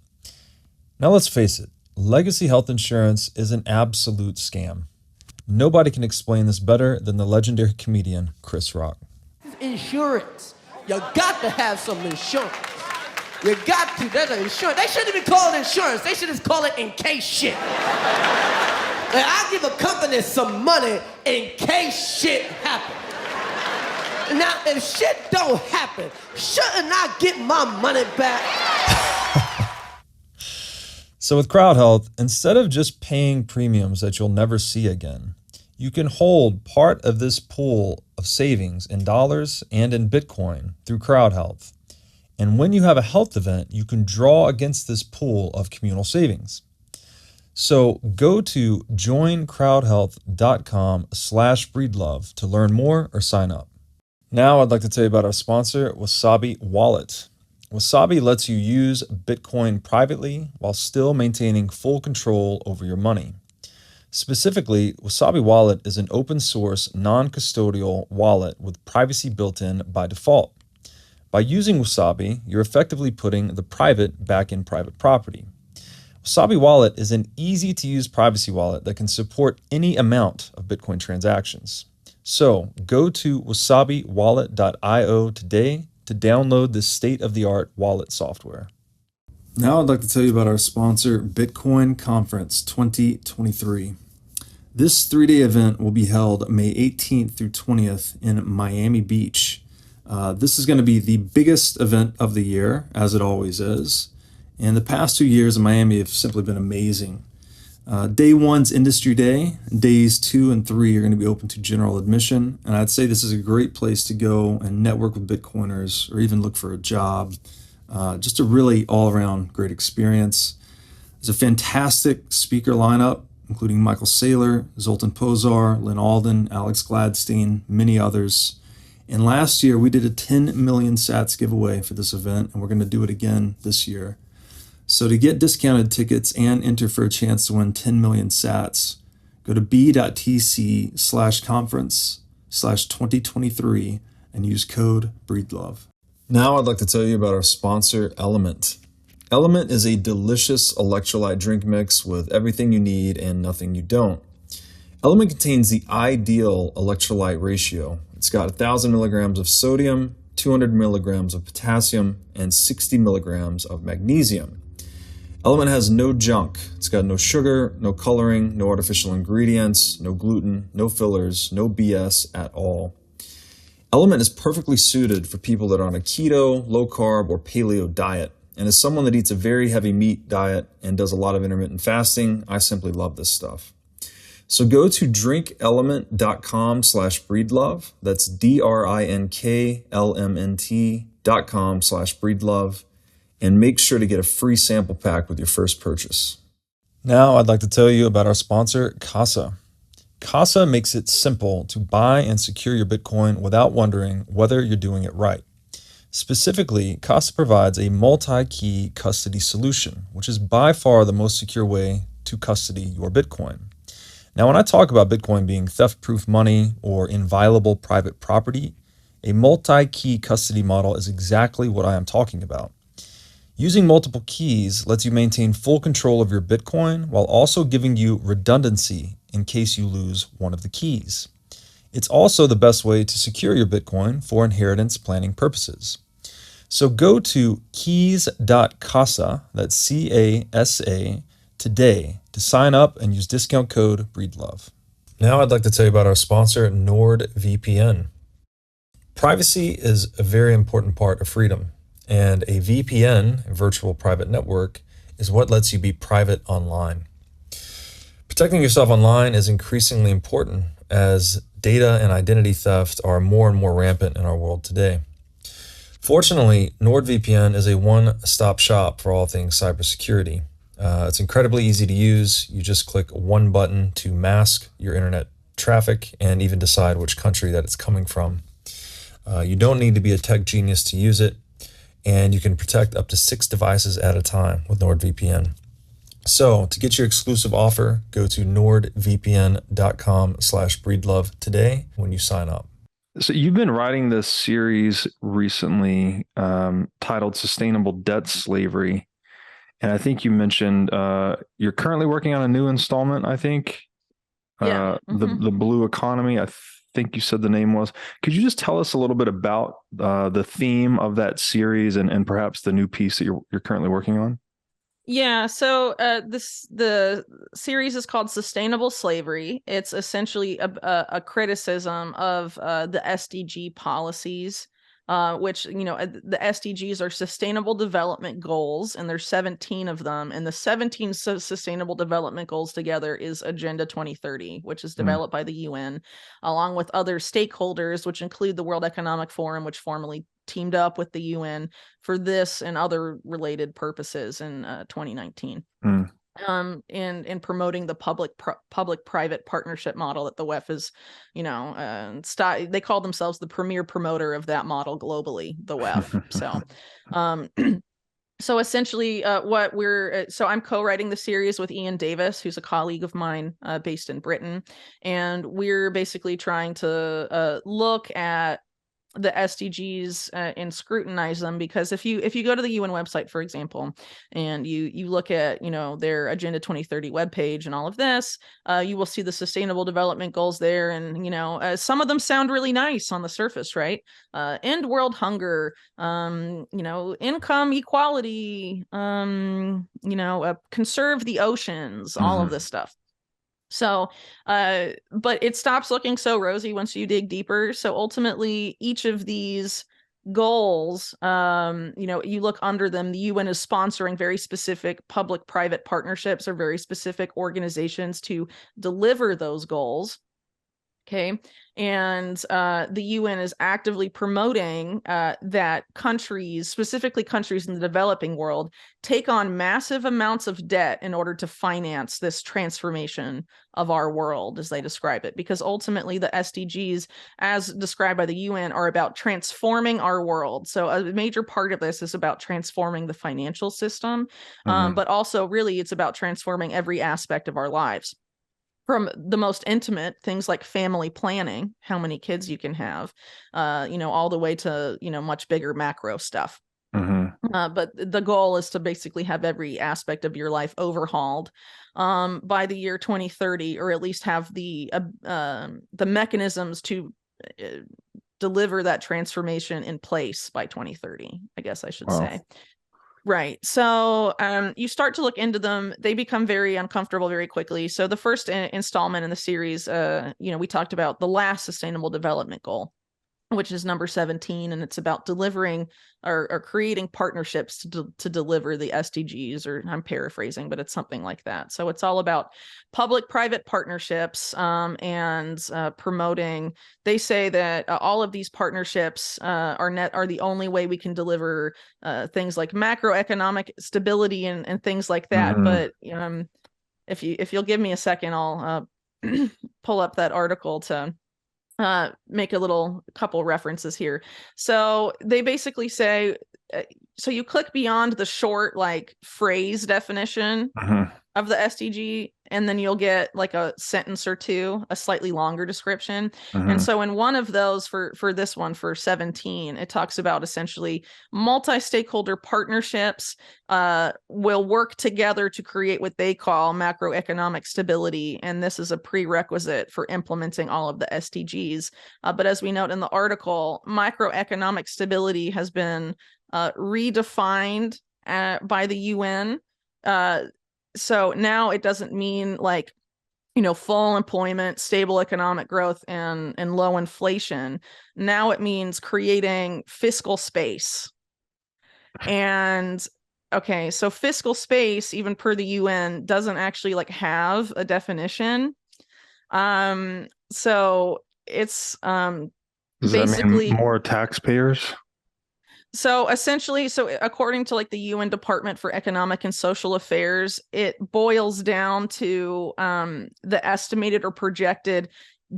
Now let's face it, legacy health insurance is an absolute scam. Nobody can explain this better than the legendary comedian Chris Rock. Insurance. You got to have some insurance. You got to. There's an insurance. They shouldn't even call it insurance. They should just call it in case shit. Like, I give a company some money in case shit happens. Now, if shit don't happen, shouldn't I get my money back? So with CrowdHealth, instead of just paying premiums that you'll never see again, you can hold part of this pool of savings in dollars and in Bitcoin through CrowdHealth. And when you have a health event, you can draw against this pool of communal savings. So go to joincrowdhealth.com/breedlove to learn more or sign up. Now I'd like to tell you about our sponsor, Wasabi Wallet. Wasabi lets you use Bitcoin privately while still maintaining full control over your money. Specifically, Wasabi Wallet is an open source, non-custodial wallet with privacy built in by default. By using Wasabi, you're effectively putting the private back in private property. Wasabi Wallet is an easy-to-use privacy wallet that can support any amount of Bitcoin transactions. So go to wasabiwallet.io today to download this state-of-the-art wallet software. Now I'd like to tell you about our sponsor, Bitcoin Conference 2023. This 3-day event will be held May 18th through 20th in Miami Beach. This is going to be the biggest event of the year, as it always is. And the past 2 years in Miami have simply been amazing. Day 1's Industry Day. Days 2 and 3 are going to be open to general admission. And I'd say this is a great place to go and network with Bitcoiners or even look for a job. Just a really all-around great experience. There's a fantastic speaker lineup, including Michael Saylor, Zoltan Pozar, Lynn Alden, Alex Gladstein, many others. And last year, we did a 10 million sats giveaway for this event, and we're going to do it again this year. So to get discounted tickets and enter for a chance to win 10 million sats, go to b.tc/conference/2023 and use code BREEDLOVE. Now I'd like to tell you about our sponsor, LMNT. LMNT is a delicious electrolyte drink mix with everything you need and nothing you don't. LMNT contains the ideal electrolyte ratio. It's got 1,000 milligrams of sodium, 200 milligrams of potassium, and 60 milligrams of magnesium. LMNT has no junk. It's got no sugar, no coloring, no artificial ingredients, no gluten, no fillers, no BS at all. LMNT is perfectly suited for people that are on a keto, low carb, or paleo diet. And as someone that eats a very heavy meat diet and does a lot of intermittent fasting, I simply love this stuff. So go to drinkelement.com/breedlove. That's DRINKLMNT.com/breedlove. And make sure to get a free sample pack with your first purchase. Now I'd like to tell you about our sponsor, Casa. Casa makes it simple to buy and secure your Bitcoin without wondering whether you're doing it right. Specifically, Casa provides a multi-key custody solution, which is by far the most secure way to custody your Bitcoin. Now, when I talk about Bitcoin being theft-proof money or inviolable private property, a multi-key custody model is exactly what I am talking about. Using multiple keys lets you maintain full control of your Bitcoin while also giving you redundancy in case you lose one of the keys. It's also the best way to secure your Bitcoin for inheritance planning purposes. So go to keys.casa, that's CASA, today to sign up and use discount code BREEDLOVE. Now I'd like to tell you about our sponsor, NordVPN. Privacy is a very important part of freedom. And a VPN, a virtual private network, is what lets you be private online. Protecting yourself online is increasingly important as data and identity theft are more and more rampant in our world today. Fortunately, NordVPN is a one-stop shop for all things cybersecurity. It's incredibly easy to use. You just click one button to mask your internet traffic and even decide which country that it's coming from. You don't need to be a tech genius to use it. And you can protect up to 6 devices at a time with NordVPN. So to get your exclusive offer, go to nordvpn.com/breedlove today when you sign up. So you've been writing this series recently titled Sustainable Debt Slavery. And I think you mentioned you're currently working on a new installment, I think. Yeah. The Blue Economy, I think you said the name was. Could you just tell us a little bit about the theme of that series and perhaps the new piece that you're currently working on? Yeah, so the series is called Sustainable Slavery. It's essentially a criticism of the SDG policies, which, the SDGs are Sustainable Development Goals, and there's 17 of them. And the 17 Sustainable Development Goals together is Agenda 2030, which is developed by the UN, along with other stakeholders, which include the World Economic Forum, which formerly teamed up with the UN for this and other related purposes in 2019. In promoting the public-private partnership model that the WEF is, they call themselves the premier promoter of that model globally, the WEF. So essentially so I'm co-writing the series with Ian Davis, who's a colleague of mine based in Britain. And we're basically trying to look at the SDGs and scrutinize them, because if you go to the UN website, for example, and you look at their Agenda 2030 webpage and all of this, you will see the Sustainable Development Goals there, and some of them sound really nice on the surface, right? End world hunger, income equality, conserve the oceans, all of this stuff. So, but it stops looking so rosy once you dig deeper. So ultimately, each of these goals, you look under them, the UN is sponsoring very specific public-private partnerships or very specific organizations to deliver those goals. Okay. And the UN is actively promoting that countries, specifically countries in the developing world, take on massive amounts of debt in order to finance this transformation of our world, as they describe it. Because ultimately, the SDGs, as described by the UN, are about transforming our world. So a major part of this is about transforming the financial system, but also really it's about transforming every aspect of our lives. From the most intimate things like family planning, how many kids you can have, all the way to, much bigger macro stuff. But the goal is to basically have every aspect of your life overhauled by the year 2030, or at least have the mechanisms to deliver that transformation in place by 2030, I guess I should say. Right. So you start to look into them. They become very uncomfortable very quickly. So the first installment in the series, we talked about the last Sustainable Development Goal, which is number 17, and it's about delivering or creating partnerships to deliver the SDGs, or I'm paraphrasing, but it's something like that. So it's all about public-private partnerships and promoting. They say that all of these partnerships are the only way we can deliver things like macroeconomic stability and things like that. But if you'll give me a second, I'll pull up that article to make a couple references here. So they basically say, so you click beyond the short phrase definition of the SDG, and then you'll get like a sentence or two, a slightly longer description. And so in one of those, for this one, for 17, it talks about essentially multi-stakeholder partnerships will work together to create what they call macroeconomic stability. And this is a prerequisite for implementing all of the SDGs. But as we note in the article, macroeconomic stability has been redefined by the UN. So now it doesn't mean full employment, stable economic growth, and low inflation. Now it means creating fiscal space. And okay, so fiscal space, even per the UN, doesn't actually have a definition. So it's Does basically that mean more taxpayers? So essentially, according to the UN Department for Economic and Social Affairs, it boils down to the estimated or projected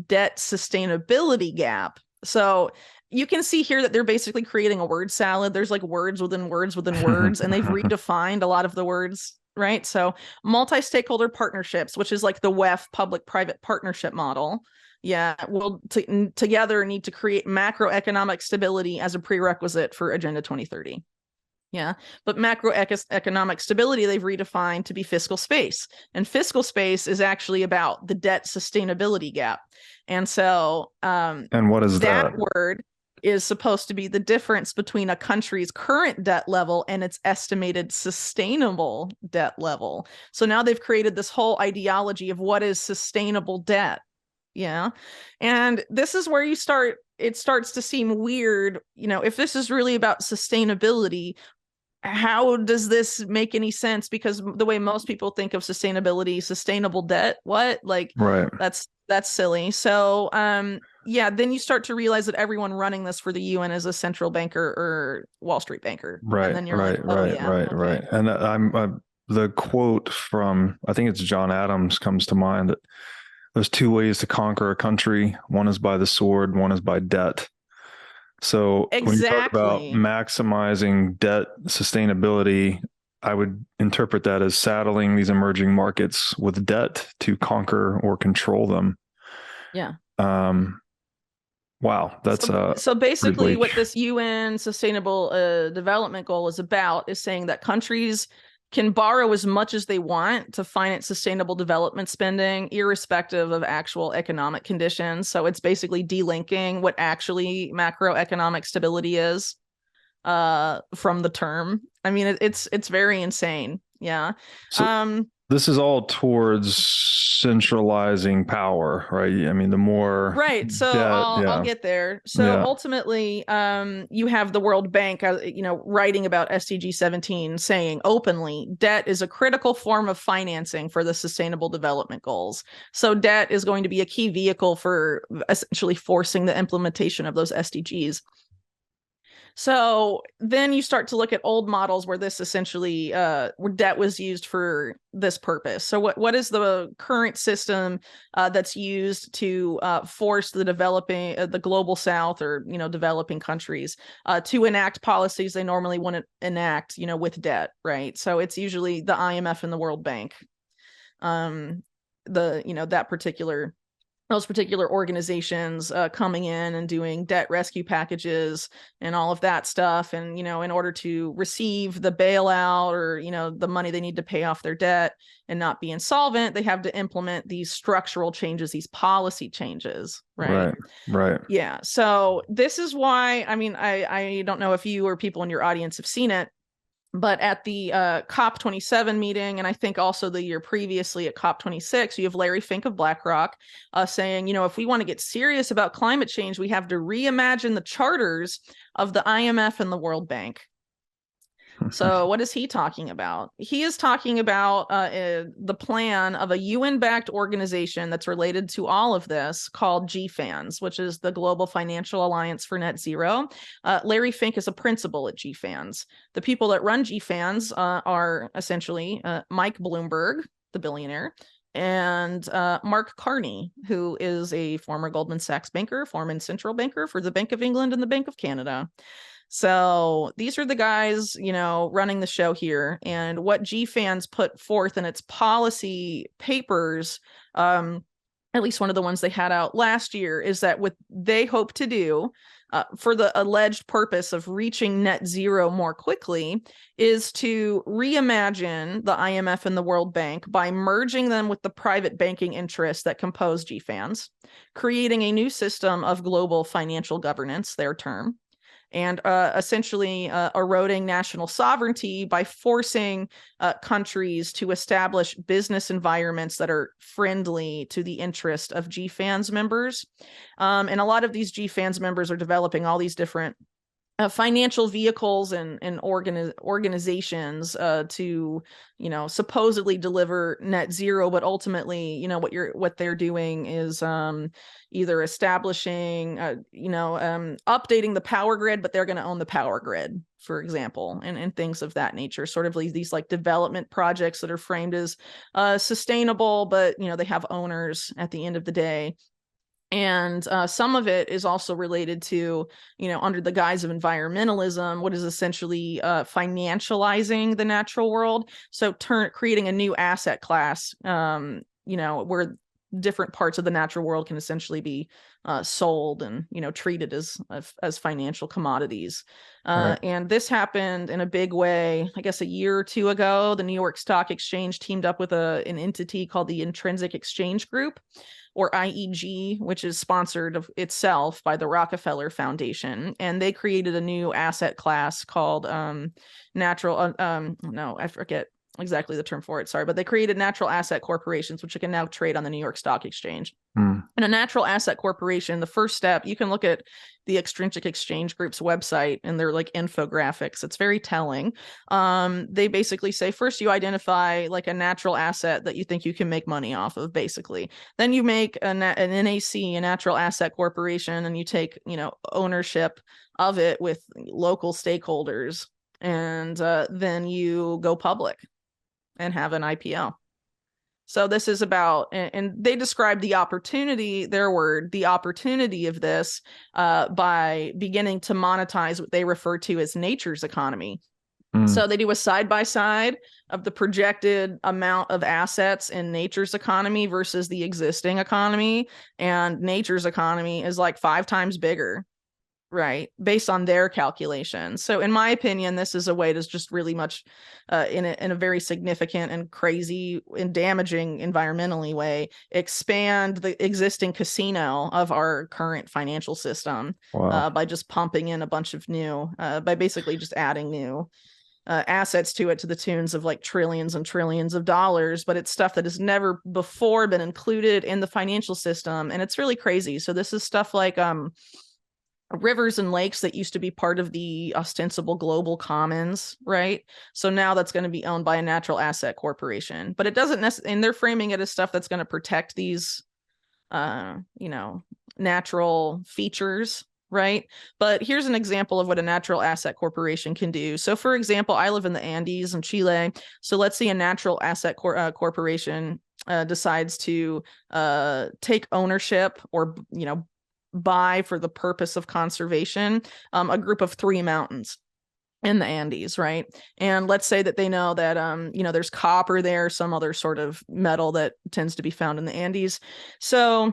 debt sustainability gap. So you can see here that they're basically creating a word salad. There's words within words within words, and they've redefined a lot of the words, right? So multi-stakeholder partnerships, which is the WEF public-private partnership model. Yeah, we'll together need to create macroeconomic stability as a prerequisite for Agenda 2030. Yeah. But macroeconomic stability, they've redefined to be fiscal space. And fiscal space is actually about the debt sustainability gap. And so And what is that that? word is supposed to be the difference between a country's current debt level and its estimated sustainable debt level. So now they've created this whole ideology of what is sustainable debt. Yeah. And this is where it starts to seem weird. If this is really about sustainability, how does this make any sense? Because the way most people think of sustainability, sustainable debt, what? Like, Right. that's silly. So, yeah, then you start to realize that everyone running this for the UN is a central banker or Wall Street banker. Right. And then you're Right. like, oh, Right. yeah, Right. okay. Right. And the quote from, I think it's John Adams, comes to mind, that there's two ways to conquer a country. One is by the sword, one is by debt. So when you talk about Exactly. maximizing debt sustainability, I would interpret that as saddling these emerging markets with debt to conquer or control them. Yeah. Wow, that's So basically bleak. what this UN Sustainable Development Goal is about is saying that countries can borrow as much as they want to finance sustainable development spending, irrespective of actual economic conditions. So it's basically delinking what actually macroeconomic stability is from the term. I mean, it's very insane. Yeah. So this is all towards centralizing power, right? I mean, the more Right. So debt, I'll get there. So ultimately, you have the World Bank, writing about SDG 17, saying openly, debt is a critical form of financing for the Sustainable Development Goals. So debt is going to be a key vehicle for essentially forcing the implementation of those SDGs. So then you start to look at old models where this essentially where debt was used for this purpose. So what is the current system that's used to force the developing the global South or developing countries to enact policies they normally wouldn't enact with debt, right? So it's usually the IMF and the World Bank. Those particular organizations coming in and doing debt rescue packages and all of that stuff. And, in order to receive the bailout or, the money they need to pay off their debt and not be insolvent, they have to implement these structural changes, these policy changes, right? Right. Yeah. So this is why, I don't know if you or people in your audience have seen it, but at the COP27 meeting, and I think also the year previously at COP26, you have Larry Fink of BlackRock saying, if we want to get serious about climate change, we have to reimagine the charters of the IMF and the World Bank. So what is he talking about? He is talking about the plan of a UN-backed organization that's related to all of this called GFANZ, which is the Global Financial Alliance for Net Zero. Larry Fink is a principal at GFANZ. The people that run GFANZ are essentially Mike Bloomberg, the billionaire, and Mark Carney, who is a former Goldman Sachs banker, former central banker for the Bank of England and the Bank of Canada. So these are the guys, running the show here. And what GFANZ put forth in its policy papers, at least one of the ones they had out last year, is that what they hope to do for the alleged purpose of reaching net zero more quickly is to reimagine the IMF and the World Bank by merging them with the private banking interests that compose GFANZ, creating a new system of global financial governance, their term, and essentially eroding national sovereignty by forcing countries to establish business environments that are friendly to the interest of GFANZ members. And a lot of these GFANZ members are developing all these different financial vehicles and organizations to supposedly deliver net zero, but ultimately what they're doing is either establishing updating the power grid, but they're going to own the power grid, for example, and things of that nature, sort of these like development projects that are framed as sustainable, but they have owners at the end of the day. And some of it is also related to, under the guise of environmentalism, what is essentially financializing the natural world. So creating a new asset class, where different parts of the natural world can essentially be sold and, treated as financial commodities. Right. And this happened in a big way, I guess, a year or two ago. The New York Stock Exchange teamed up with an entity called the Intrinsic Exchange Group, or IEG, which is sponsored of itself by the Rockefeller Foundation. And they created a new asset class called I forget exactly the term for it, sorry, but they created natural asset corporations, which you can now trade on the New York Stock Exchange. And a natural asset corporation, the first step, you can look at the Extrinsic Exchange Group's website and their like infographics. It's very telling. They basically say, first you identify like a natural asset that you think you can make money off of, basically. Then you make an NAC, a natural asset corporation, and you take, ownership of it with local stakeholders. And then you go public and have an IPO. So this is about, and they describe the opportunity, the opportunity of this by beginning to monetize what they refer to as nature's economy. So they do a side-by-side of the projected amount of assets in nature's economy versus the existing economy. And nature's economy is like 5 times bigger, right, based on their calculations. So in my opinion, this is a way to just really much in a very significant and crazy and damaging environmentally way expand the existing casino of our current financial system. Wow. By just pumping in a bunch of new by basically just adding new assets to it to the tunes of like trillions and trillions of dollars. But it's stuff that has never before been included in the financial system, and it's really crazy. So this is stuff like rivers and lakes that used to be part of the ostensible global commons, right? So now that's going to be owned by a natural asset corporation, but it doesn't necessarily, and they're framing it as stuff that's going to protect these, natural features, right? But here's an example of what a natural asset corporation can do. So for example, I live in the Andes in Chile. So let's say a natural asset corporation decides to take ownership or, buy for the purpose of conservation a group of 3 mountains in the Andes, right? And let's say that they know that there's copper there, some other sort of metal that tends to be found in the Andes. So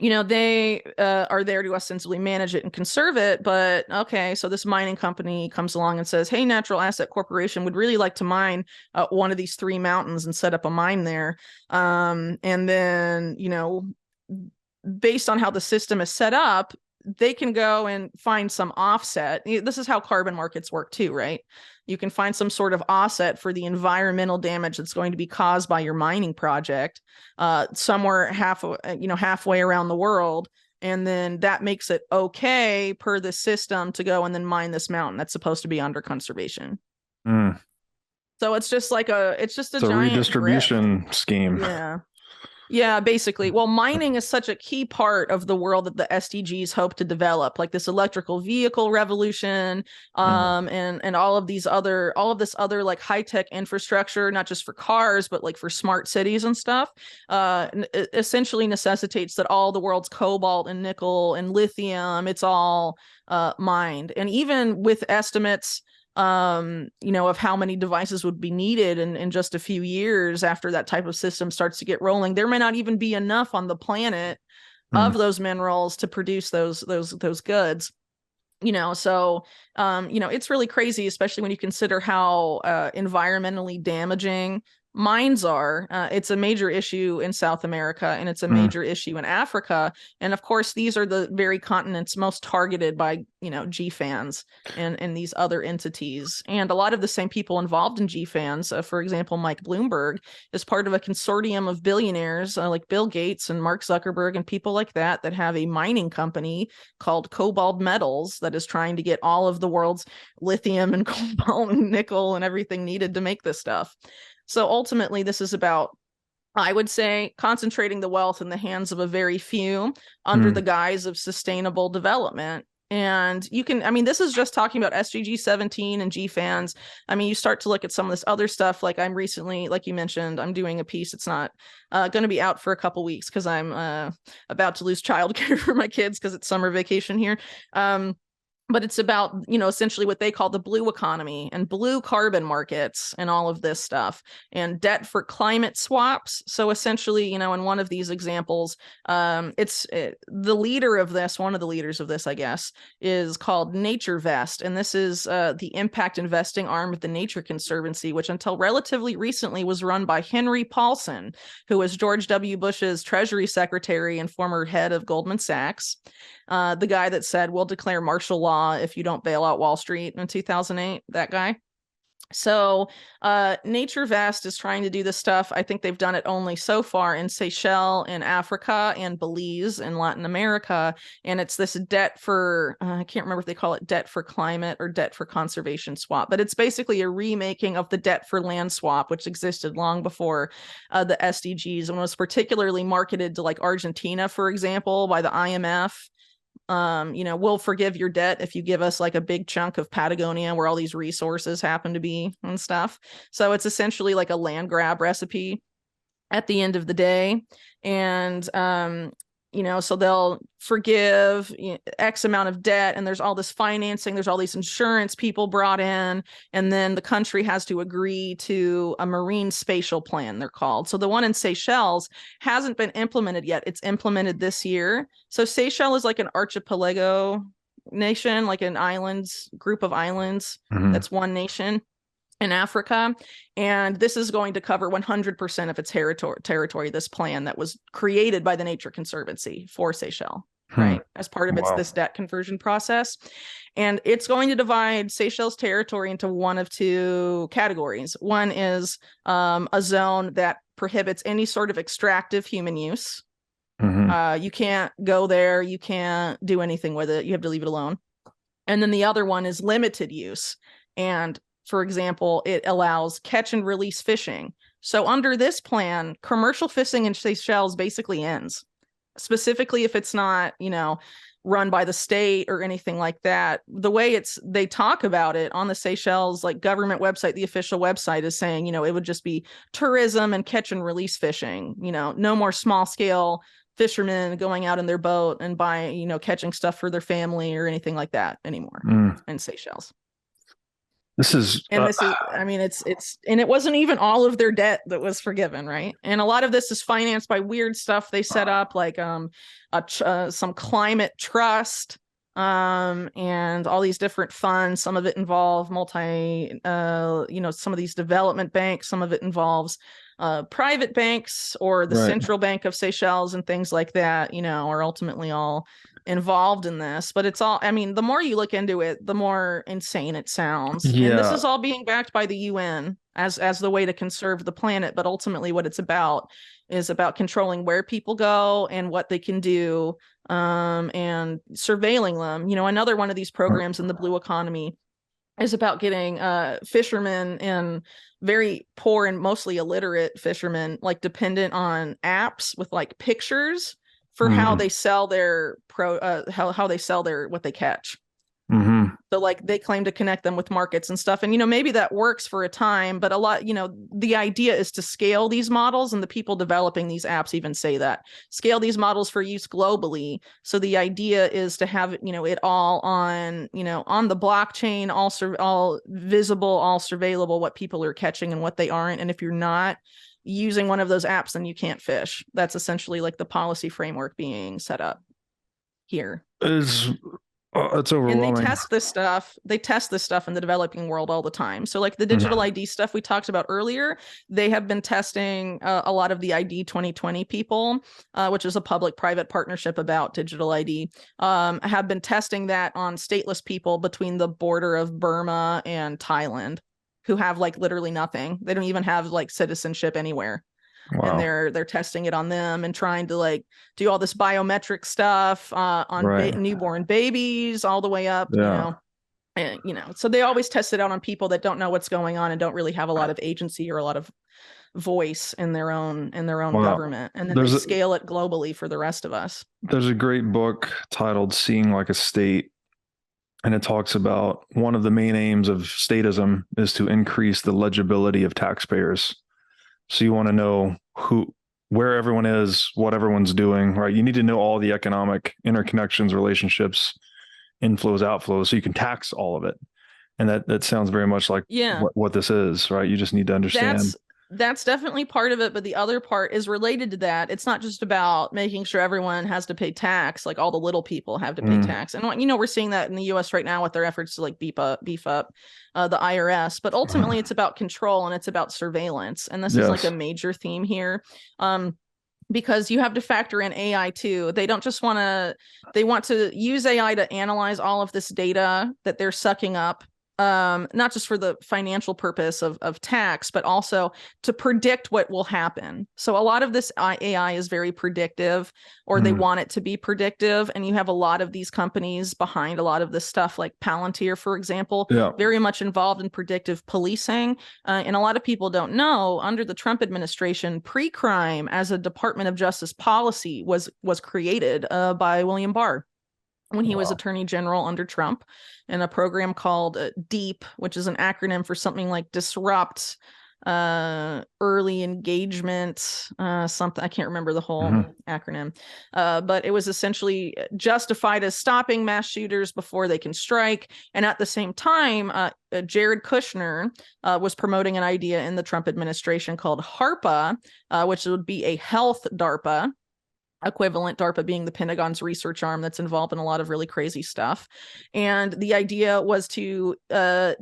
they are there to ostensibly manage it and conserve it. But okay, so this mining company comes along and says, hey, Natural Asset Corporation would really like to mine one of these 3 mountains and set up a mine there. And then, based on how the system is set up, they can go and find some offset. This is how carbon markets work too, right? You can find some sort of offset for the environmental damage that's going to be caused by your mining project somewhere halfway around the world. And then that makes it okay per the system to go and then mine this mountain that's supposed to be under conservation. So it's just like it's a giant redistribution grift scheme. Yeah, basically. Well, mining is such a key part of the world that the SDGs hope to develop, like this electrical vehicle revolution, and all of this other like high-tech infrastructure, not just for cars, but like for smart cities and stuff, essentially necessitates that all the world's cobalt and nickel and lithium, it's all mined. And even with estimates of how many devices would be needed in just a few years after that type of system starts to get rolling, there may not even be enough on the planet of those minerals to produce those goods. So it's really crazy, especially when you consider how environmentally damaging mines are. It's a major issue in South America, and it's a major issue in Africa. And of course, these are the very continents most targeted by, GFANs and these other entities. And a lot of the same people involved in GFANs, for example, Mike Bloomberg, is part of a consortium of billionaires like Bill Gates and Mark Zuckerberg and people like that have a mining company called Cobalt Metals that is trying to get all of the world's lithium and cobalt and nickel and everything needed to make this stuff. So ultimately, this is about, I would say, concentrating the wealth in the hands of a very few under the guise of sustainable development. And this is just talking about SDG 17 and GFANs. You start to look at some of this other stuff. Like I'm recently, like you mentioned, I'm doing a piece. It's not going to be out for a couple weeks because I'm about to lose childcare for my kids because it's summer vacation here. but it's about, essentially what they call the blue economy and blue carbon markets and all of this stuff, and debt for climate swaps. So essentially, in one of these examples, the leader of this, one of the leaders of this, I guess, is called NatureVest. And this is the impact investing arm of the Nature Conservancy, which until relatively recently was run by Henry Paulson, who was George W. Bush's Treasury Secretary and former head of Goldman Sachs. The guy that said, we'll declare martial law if you don't bail out Wall Street in 2008, that guy. So NatureVest is trying to do this stuff. I think they've done it only so far in Seychelles, in Africa, and Belize in Latin America. And it's this debt for, I can't remember if they call it debt for climate or debt for conservation swap, but it's basically a remaking of the debt for land swap, which existed long before the SDGs and was particularly marketed to like Argentina, for example, by the IMF. We'll forgive your debt if you give us like a big chunk of Patagonia where all these resources happen to be and stuff. So it's essentially like a land grab recipe at the end of the day. And, so they'll forgive X amount of debt, and there's all this financing, there's all these insurance people brought in, and then the country has to agree to a marine spatial plan, they're called. So the one in Seychelles hasn't been implemented yet. It's implemented this year. So Seychelles is like an archipelago nation, like an islands group of islands. That's one nation in Africa, and this is going to cover 100% of its territory, this plan that was created by the Nature Conservancy for Seychelles, right, as part of this debt conversion process. And it's going to divide Seychelles territory into one of two categories. One is a zone that prohibits any sort of extractive human use. You can't go there, you can't do anything with it, you have to leave it alone. And then the other one is limited use, and for example, it allows catch and release fishing. So under this plan, commercial fishing in Seychelles basically ends, specifically if it's not, run by the state or anything like that. The way they talk about it on the Seychelles like government website, the official website is saying, it would just be tourism and catch and release fishing, no more small scale fishermen going out in their boat and buying, catching stuff for their family or anything like that anymore in Seychelles. And it wasn't even all of their debt that was forgiven, right? And a lot of this is financed by weird stuff they set up, like some climate trust, and all these different funds. Some of it involve some of these development banks. Some of it involves private banks or the Central Bank of Seychelles and things like that, are ultimately all involved in this. But it's all, the more you look into it, the more insane it sounds. And this is all being backed by the UN as the way to conserve the planet. But ultimately what it's about is about controlling where people go and what they can do, and surveilling them. Another one of these programs in the blue economy is about getting fishermen and very poor and mostly illiterate fishermen like dependent on apps with like pictures for how they sell their how they sell what they catch. So like they claim to connect them with markets and stuff. And, maybe that works for a time, but a lot, the idea is to scale these models, and the people developing these apps even say that scale these models for use globally. So the idea is to have, it all on, on the blockchain, all visible, all surveillable, what people are catching and what they aren't. And if you're not using one of those apps, then you can't fish. That's essentially like the policy framework being set up here. It's overwhelming. And they test this stuff in the developing world all the time. So like the digital ID stuff we talked about earlier, they have been testing a lot of the ID 2020 people, which is a public-private partnership about digital ID, have been testing that on stateless people between the border of Burma and Thailand, who have like literally nothing. They don't even have like citizenship anywhere. Wow. And they're testing it on them and trying to like do all this biometric stuff on newborn babies all the way up, and, so they always test it out on people that don't know what's going on and don't really have a lot of agency or a lot of voice in their own government. And then they scale it globally for the rest of us. There's a great book titled Seeing Like a State. And it talks about one of the main aims of statism is to increase the legibility of taxpayers. So you want to know where everyone is, what everyone's doing, right? You need to know all the economic interconnections, relationships inflows, outflows, so you can tax all of it. And that sounds very much like what this is, right? You just need to understand. That's definitely part of it, but the other part is related to that. It's not just about making sure everyone has to pay tax, like all the little people have to pay tax. And we're seeing that in the US right now with their efforts to like beef up the IRS, but ultimately it's about control and it's about surveillance. And this is like a major theme here. Because you have to factor in AI too. They don't just they want to use AI to analyze all of this data that they're sucking up, not just for the financial purpose of tax, but also to predict what will happen. So a lot of this AI is very predictive, or they want it to be predictive. And you have a lot of these companies behind a lot of this stuff, like Palantir, for example, very much involved in predictive policing. And a lot of people don't know, under the Trump administration, pre-crime as a Department of Justice policy was created by William Barr when he was Attorney General under Trump, in a program called DEEP, which is an acronym for something like disrupt, early engagement, something. I can't remember the whole acronym, but it was essentially justified as stopping mass shooters before they can strike. And at the same time, Jared Kushner was promoting an idea in the Trump administration called HARPA, which would be a health DARPA equivalent, DARPA being the Pentagon's research arm that's involved in a lot of really crazy stuff. And the idea was to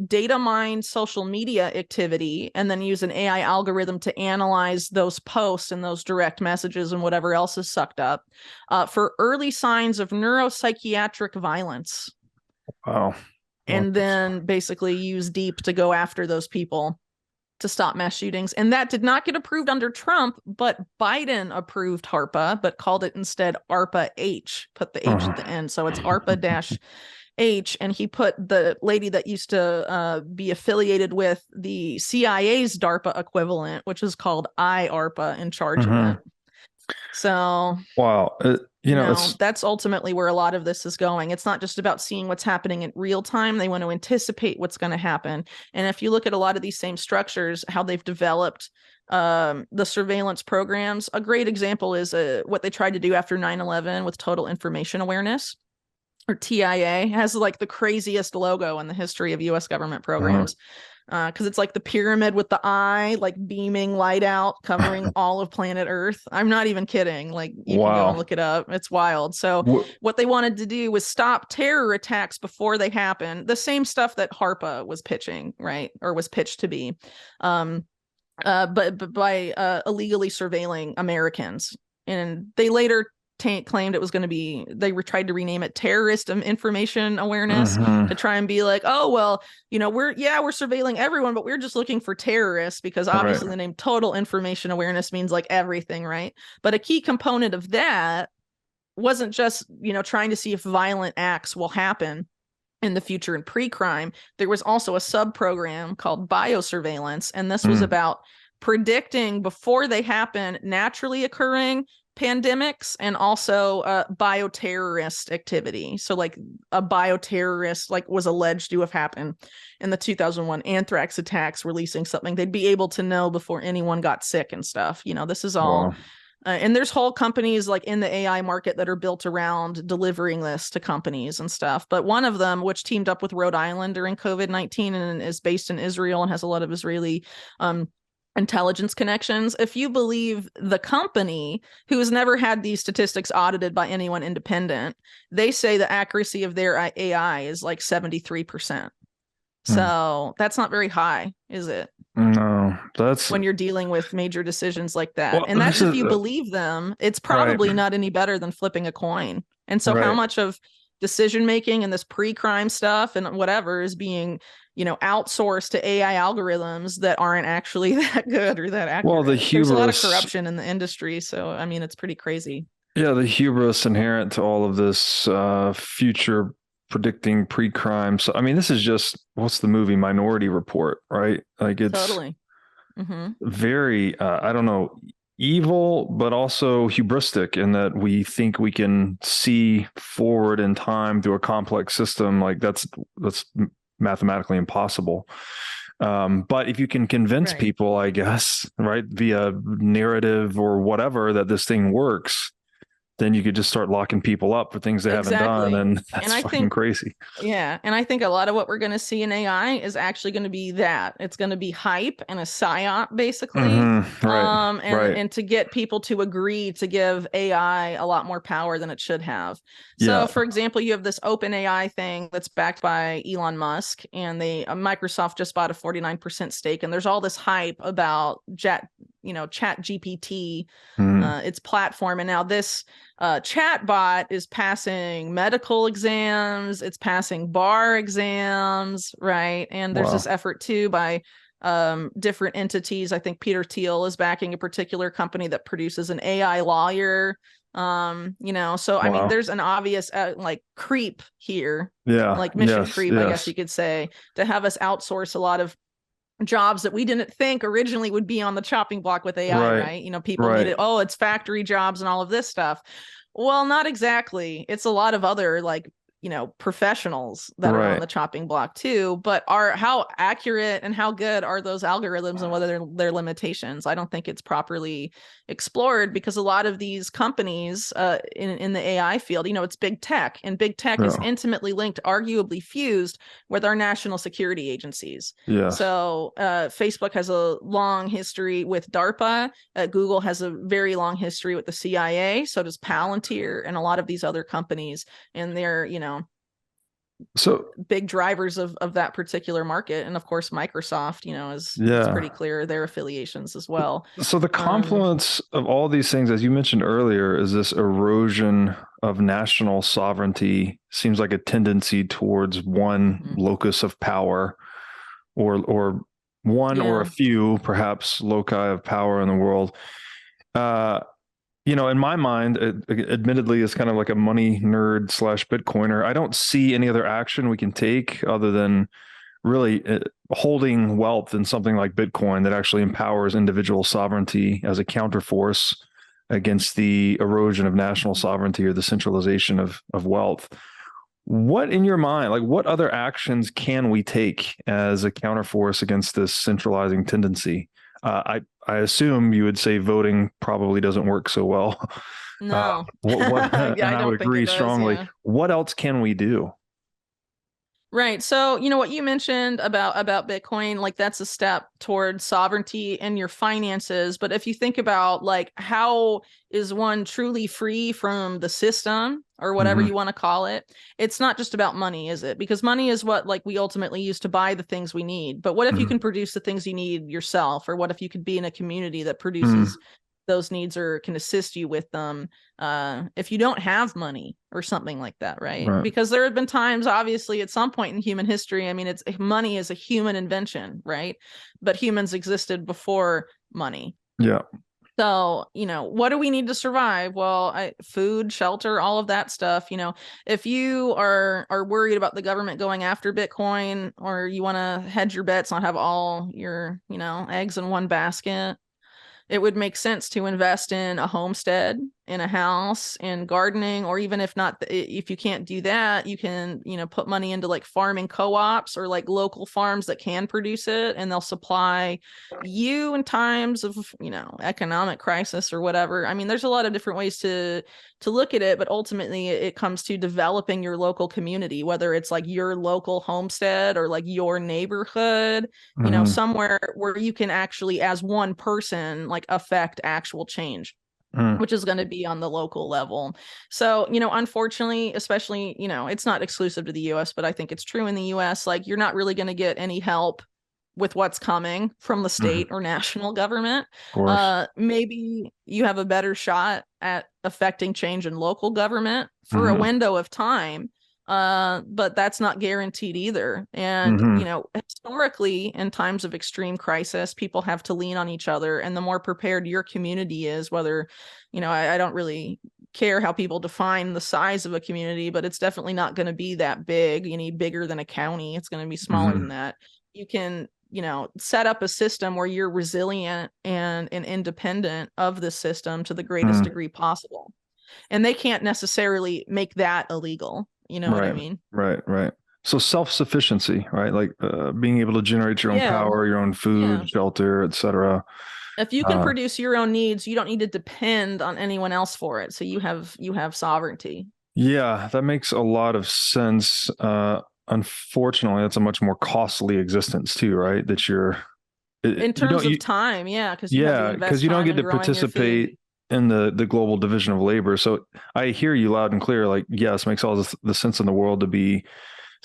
data mine social media activity and then use an AI algorithm to analyze those posts and those direct messages and whatever else is sucked up for early signs of neuropsychiatric violence. Wow. And then basically use DEEP to go after those people to stop mass shootings. And that did not get approved under Trump, but Biden approved HARPA, but called it instead ARPA-H, put the H at the end. So it's ARPA-H. And he put the lady that used to be affiliated with the CIA's DARPA equivalent, which is called IARPA, in charge of it. So wow, that's ultimately where a lot of this is going. It's not just about seeing what's happening in real time. They want to anticipate what's going to happen. And if you look at a lot of these same structures, how they've developed the surveillance programs, a great example is what they tried to do after 9/11 with total information awareness, or TIA. It has like the craziest logo in the history of US government programs. Because it's like the pyramid with the eye, like beaming light out, covering all of planet Earth. I'm not even kidding. Like, you can go and look it up. It's wild. So what they wanted to do was stop terror attacks before they happen. The same stuff that HARPA was pitching, right? Or was pitched to be. But by illegally surveilling Americans. And they later claimed it was going to be, they tried to rename it terrorist information awareness to try and be like, oh, well, we're surveilling everyone, but we're just looking for terrorists, because obviously the name total information awareness means like everything, right? But a key component of that wasn't just, trying to see if violent acts will happen in the future in pre-crime. There was also a sub-program called biosurveillance, and this was about predicting before they happen naturally occurring pandemics and also bioterrorist activity. So like a bioterrorist was alleged to have happened in the 2001 anthrax attacks, releasing something, they'd be able to know before anyone got sick and stuff. This is all and there's whole companies like in the AI market that are built around delivering this to companies and stuff. But one of them, which teamed up with Rhode Island during COVID-19 and is based in Israel and has a lot of Israeli intelligence connections, if you believe the company, who has never had these statistics audited by anyone independent, they say the accuracy of their AI is like 73%. So that's not very high, is it? No, that's when you're dealing with major decisions like that. And that's if you believe them. It's probably not any better than flipping a coin. And so how much of decision making and this pre-crime stuff and whatever is being outsourced to AI algorithms that aren't actually that good or that accurate. Well, there's a lot of corruption in the industry. So, I mean, it's pretty crazy. Yeah, the hubris inherent to all of this future predicting pre-crime. So, I mean, this is just, what's the movie Minority Report, right? Like, it's totally very, I don't know, evil, but also hubristic in that we think we can see forward in time through a complex system. Like that's mathematically impossible. But if you can convince people, I guess, right, via narrative or whatever, that this thing works, then you could just start locking people up for things they haven't done. Exactly. And that's I fucking think, crazy. yeah. And I think a lot of what we're going to see in AI is actually going to be that it's going to be hype and a psyop, basically. Right. Right. And to get people to agree to give AI a lot more power than it should have. So, Yeah. for example, you have this open AI thing that's backed by Elon Musk, and Microsoft just bought a 49% stake. And there's all this hype about Chat GPT, its platform. And now this chat bot is passing medical exams, it's passing bar exams, right? And there's this effort too by different entities. I think Peter Thiel is backing a particular company that produces an AI lawyer. So I mean, there's an obvious like creep here, like mission creep, I guess you could say, to have us outsource a lot of jobs that we didn't think originally would be on the chopping block with AI, right? People needed, it's factory jobs and all of this stuff. Well, not exactly. It's a lot of other professionals that are on the chopping block too, but how accurate and how good are those algorithms, and whether they're limitations? I don't think it's properly explored, because a lot of these companies in the AI field, it's big tech, and big tech is intimately linked, arguably fused with our national security agencies. So Facebook has a long history with DARPA. Google has a very long history with the CIA. So does Palantir and a lot of these other companies, and they're so big drivers of that particular market. And of course Microsoft is pretty clear, their affiliations as well. So the confluence of all these things, as you mentioned earlier, is this erosion of national sovereignty. Seems like a tendency towards one locus of power, or one or a few perhaps loci of power in the world. In my mind, admittedly, as kind of like a money nerd / Bitcoiner, I don't see any other action we can take other than really holding wealth in something like Bitcoin that actually empowers individual sovereignty as a counterforce against the erosion of national sovereignty or the centralization of wealth. What, in your mind, like what other actions can we take as a counterforce against this centralizing tendency? I assume you would say voting probably doesn't work so well. No. And I would agree strongly. Yeah. What else can we do? Right. So, what you mentioned about Bitcoin, like that's a step towards sovereignty in your finances. But if you think about like, how is one truly free from the system or whatever you want to call it? It's not just about money, is it? Because money is what like we ultimately use to buy the things we need. But what if you can produce the things you need yourself? Or what if you could be in a community that produces those needs or can assist you with them if you don't have money or something like that, right? Because there have been times, obviously, at some point in human history, I mean, money is a human invention, right? But humans existed before money. Yeah. So, what do we need to survive? Well, food, shelter, all of that stuff. If you are worried about the government going after Bitcoin, or you want to hedge your bets, not have all your, eggs in one basket, it would make sense to invest in a homestead, in a house, in gardening, or even if you can't do that, you can, put money into like farming co-ops or like local farms that can produce it, and they'll supply you in times of, economic crisis or whatever. I mean, there's a lot of different ways to look at it, but ultimately it comes to developing your local community, whether it's like your local homestead or like your neighborhood, somewhere where you can actually, as one person, like affect actual change, which is going to be on the local level. So, unfortunately, especially, it's not exclusive to the US, but I think it's true in the US, like you're not really going to get any help with what's coming from the state or national government. Maybe you have a better shot at affecting change in local government for a window of time. But that's not guaranteed either. And, historically, in times of extreme crisis, people have to lean on each other. And the more prepared your community is, whether, I don't really care how people define the size of a community, but it's definitely not going to be that big, bigger than a county. It's going to be smaller than that. You can, set up a system where you're resilient and independent of the system to the greatest degree possible. And they can't necessarily make that illegal. You know what I mean? Right. So self-sufficiency, right? Like being able to generate your own power, your own food, shelter, etc. If you can produce your own needs, you don't need to depend on anyone else for it. So you have sovereignty. Yeah, that makes a lot of sense. Unfortunately, that's a much more costly existence too, right? That In terms of time, yeah, because you have to yeah, invest because you don't time get in to growing your food. participate in the global division of labor. So I hear you loud and clear. Like, yes, makes all the sense in the world to be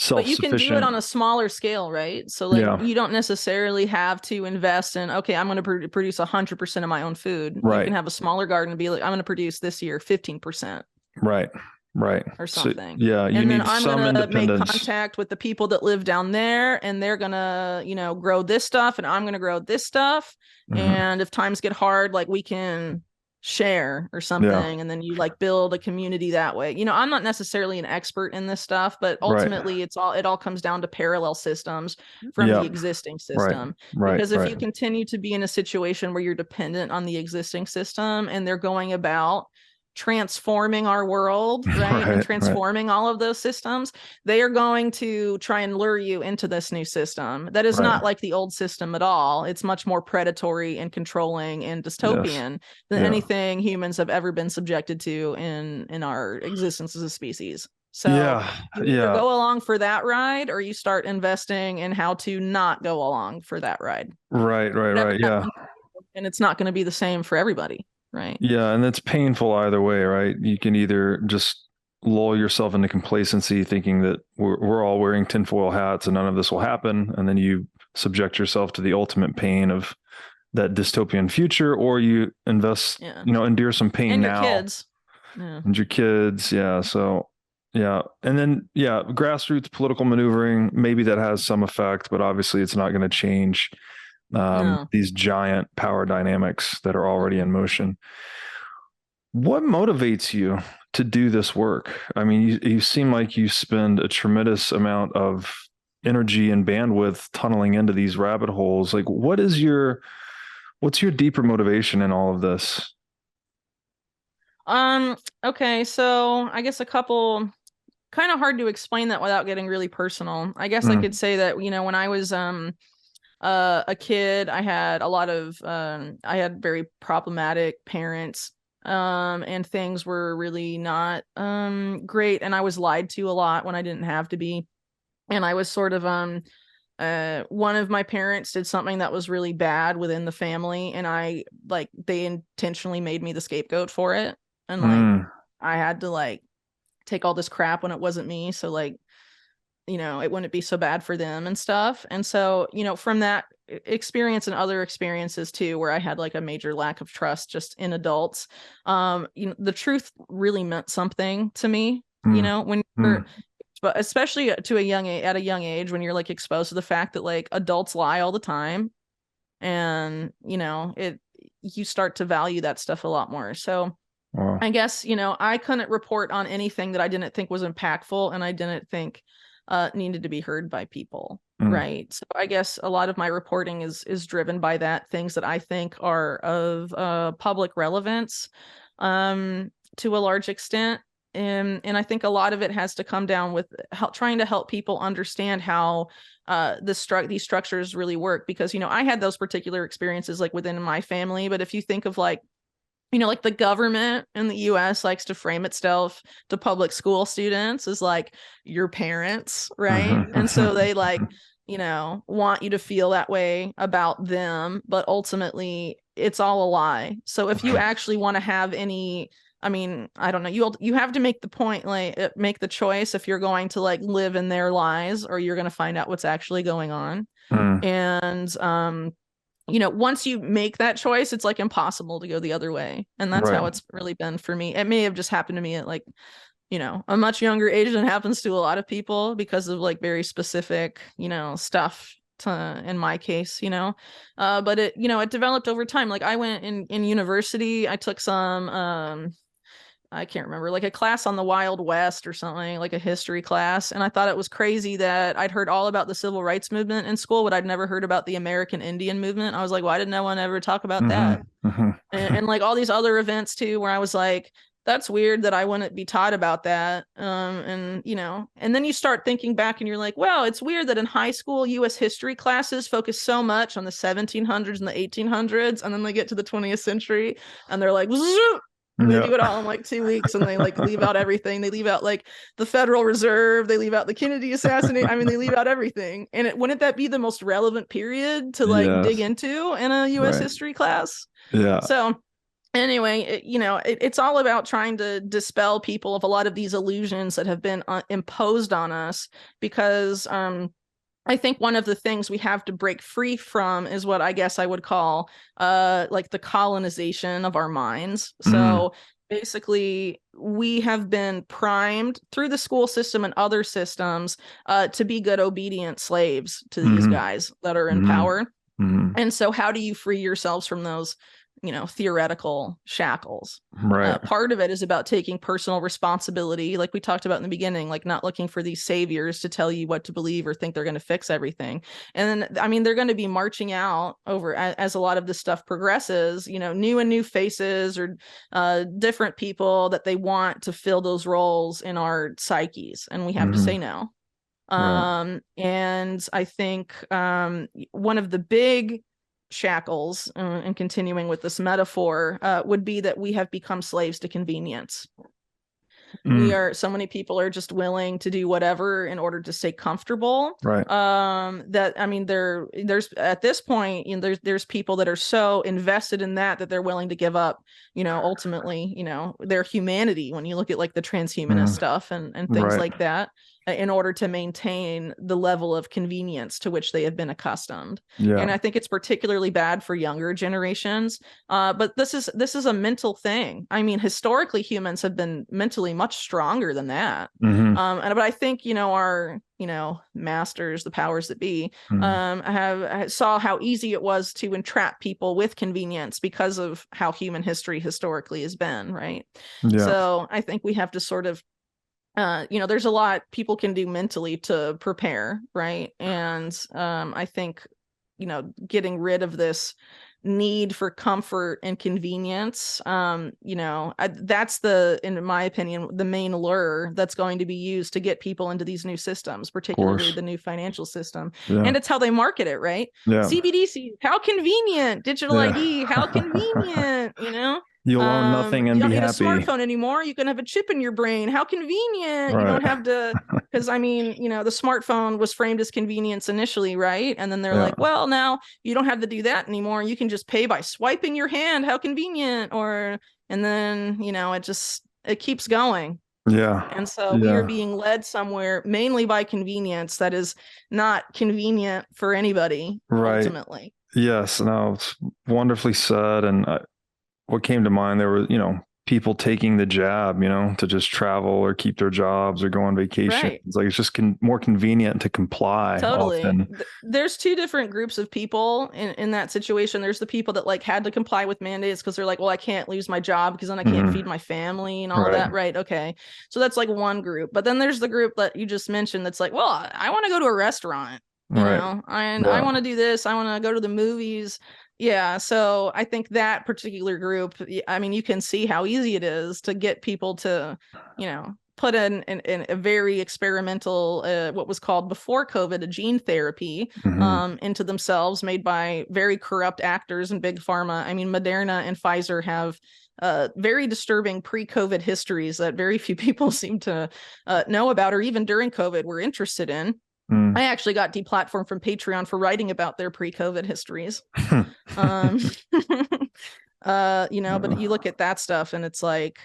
But you can do it self-sufficient. on a smaller scale, right? So like Yeah, you don't necessarily have to invest in, okay, I'm going to produce 100% of my own food. You right, can have a smaller garden and be like, I'm going to produce this year 15% right, right. or So something. yeah, you And then need I'm some going to make independence. contact with the people that live down there, and they're going to, grow this stuff, and I'm going to grow this stuff. Mhm. And if times get hard, like we can share or Yeah, something, and then you like build a community that way. I'm not necessarily an expert in this stuff, but right. ultimately it all comes down to parallel systems from the Yeah, existing right, system. right, Because if right. you continue to be in a situation where you're dependent on the existing system and they're going about transforming our world, right, and Right, right. transforming all of those systems, they are going to try and lure you into this new system that is Right. not like the old system at all. It's much more predatory and controlling and Yes. dystopian than Yeah. anything humans have ever been subjected to in our existence as a species. So Yeah. you either Yeah. go along for that ride or you start investing in how to not go along for that ride. Right, right, Whatever right. that Yeah. means. And it's not going to be the same for everybody, right? Yeah. And it's painful either way, right? You can either just lull yourself into complacency thinking that we're all wearing tinfoil hats and none of this will happen. And then you subject yourself to the ultimate pain of that dystopian future, or you invest, Yeah. endure some pain And your now. kids. Yeah. And your kids. Yeah. So, yeah. And then, yeah, grassroots political maneuvering, maybe that has some effect, but obviously it's not going to change No. these giant power dynamics that are already in motion. What motivates you to do this work? I mean, you seem like you spend a tremendous amount of energy and bandwidth tunneling into these rabbit holes. Like, what's your deeper motivation in all of this? Okay, so I guess a couple, kind of hard to explain that without getting really personal. I guess I Mm, could say that, when I was a kid, I had a lot of I had very problematic parents, and things were really not great, and I was lied to a lot when I didn't have to be. And I was sort of one of my parents did something that was really bad within the family, and they intentionally made me the scapegoat for it. And mm, I had to take all this crap when it wasn't me, so it wouldn't be so bad for them and stuff. And so, from that experience and other experiences too, where I had a major lack of trust just in adults, the truth really meant something to me, mm, when you're, mm. but especially at a young age, when you're exposed to the fact that adults lie all the time, and you start to value that stuff a lot more. So Wow. I guess, I couldn't report on anything that I didn't think was impactful and I didn't think needed to be heard by people. Mm, Right. So I guess a lot of my reporting is driven by that, things that I think are of public relevance, to a large extent. And I think a lot of it has to come down with trying to help people understand how these structures really work. Because, I had those particular experiences within my family. But if you think of the government in the US likes to frame itself to public school students as your parents, right? mhm, And so they mhm. want you to feel that way about them, but ultimately it's all a lie. So if you actually want to have any, I mean, I don't know, you have to make the point, make the choice if you're going to live in their lies or you're going to find out what's actually going on. Mm, And once you make that choice, it's impossible to go the other way. And that's right. how it's really been for me. It may have just happened to me at a much younger age than happens to a lot of people because of very specific, stuff in my case, but it developed over time. I went in university, I took some, I can't remember, a class on the Wild West or something, a history class. And I thought it was crazy that I'd heard all about the civil rights movement in school, but I'd never heard about the American Indian movement. I was like, why did no one ever talk about that? Mhm, mhm. And all these other events too, where I was like, that's weird that I wouldn't be taught about that. And and then you start thinking back and you're like, well, it's weird that in high school US history classes focus so much on the 1700s and the 1800s, and then they get to the 20th century and they're like, zoop, and they do it all in like 2 weeks, and they like leave out everything. They leave out like the Federal Reserve, they leave out the Kennedy assassination. I mean, they leave out everything. And wouldn't that be the most relevant period to like dig into in a US history class? Yeah. So anyway, it's all about trying to dispel people of a lot of these illusions that have been imposed on us, because I think one of the things we have to break free from is what I guess I would call like the colonization of our minds. So basically, we have been primed through the school system and other systems to be good, obedient slaves to these guys that are in power. And so how do you free yourselves from those theoretical shackles? Right. Part of it is about taking personal responsibility, like we talked about in the beginning, like not looking for these saviors to tell you what to believe or think they're going to fix everything. And then, I mean, they're going to be marching out over as a lot of this stuff progresses, new faces or different people that they want to fill those roles in our psyches, and we have to say no. And I think one of the big shackles, and continuing with this metaphor, would be that we have become slaves to convenience. So many people are just willing to do whatever in order to stay comfortable. Right. That, I mean, there's at this point, there's people that are so invested in that they're willing to give up, ultimately, their humanity. When you look at like the transhumanist stuff and things like that, in order to maintain the level of convenience to which they have been accustomed. And I think it's particularly bad for younger generations. But this is a mental thing. I mean, historically, humans have been mentally much stronger than that. But I think, our, masters, the powers that be, have saw how easy it was to entrap people with convenience because of how human history historically has been. Right. So I think we have to sort of, there's a lot people can do mentally to prepare, right? And I think, getting rid of this need for comfort and convenience, that's in my opinion, the main lure that's going to be used to get people into these new systems, particularly the new financial system. And it's how they market it, right? CBDC, how convenient. Digital ID, how convenient, You'll own nothing and you don't be need happy. a smartphone anymore. You can have a chip in your brain. How convenient. You don't have to, because I mean, the smartphone was framed as convenience initially, right? And then they're like, well, now you don't have to do that anymore. You can just pay by swiping your hand. How convenient. And then, it keeps going. And so we are being led somewhere mainly by convenience that is not convenient for anybody, ultimately. Yes. No, it's wonderfully said. And what came to mind, there were, people taking the jab, to just travel or keep their jobs or go on vacation. It's like, it's just more convenient to comply. Totally. Often. There's two different groups of people in that situation. There's the people that like had to comply with mandates because they're like, well, I can't lose my job because then I can't feed my family and all of that. Right. Okay. So that's like one group. But then there's the group that you just mentioned that's like, well, I want to go to a restaurant, and I want to do this. I want to go to the movies. Yeah, so I think that particular group, I mean, you can see how easy it is to get people to, put in a very experimental, what was called before COVID, a gene therapy into themselves, made by very corrupt actors and big pharma. I mean, Moderna and Pfizer have very disturbing pre-COVID histories that very few people seem to know about, or even during COVID were interested in. I actually got deplatformed from Patreon for writing about their pre-COVID histories. But you look at that stuff and it's like,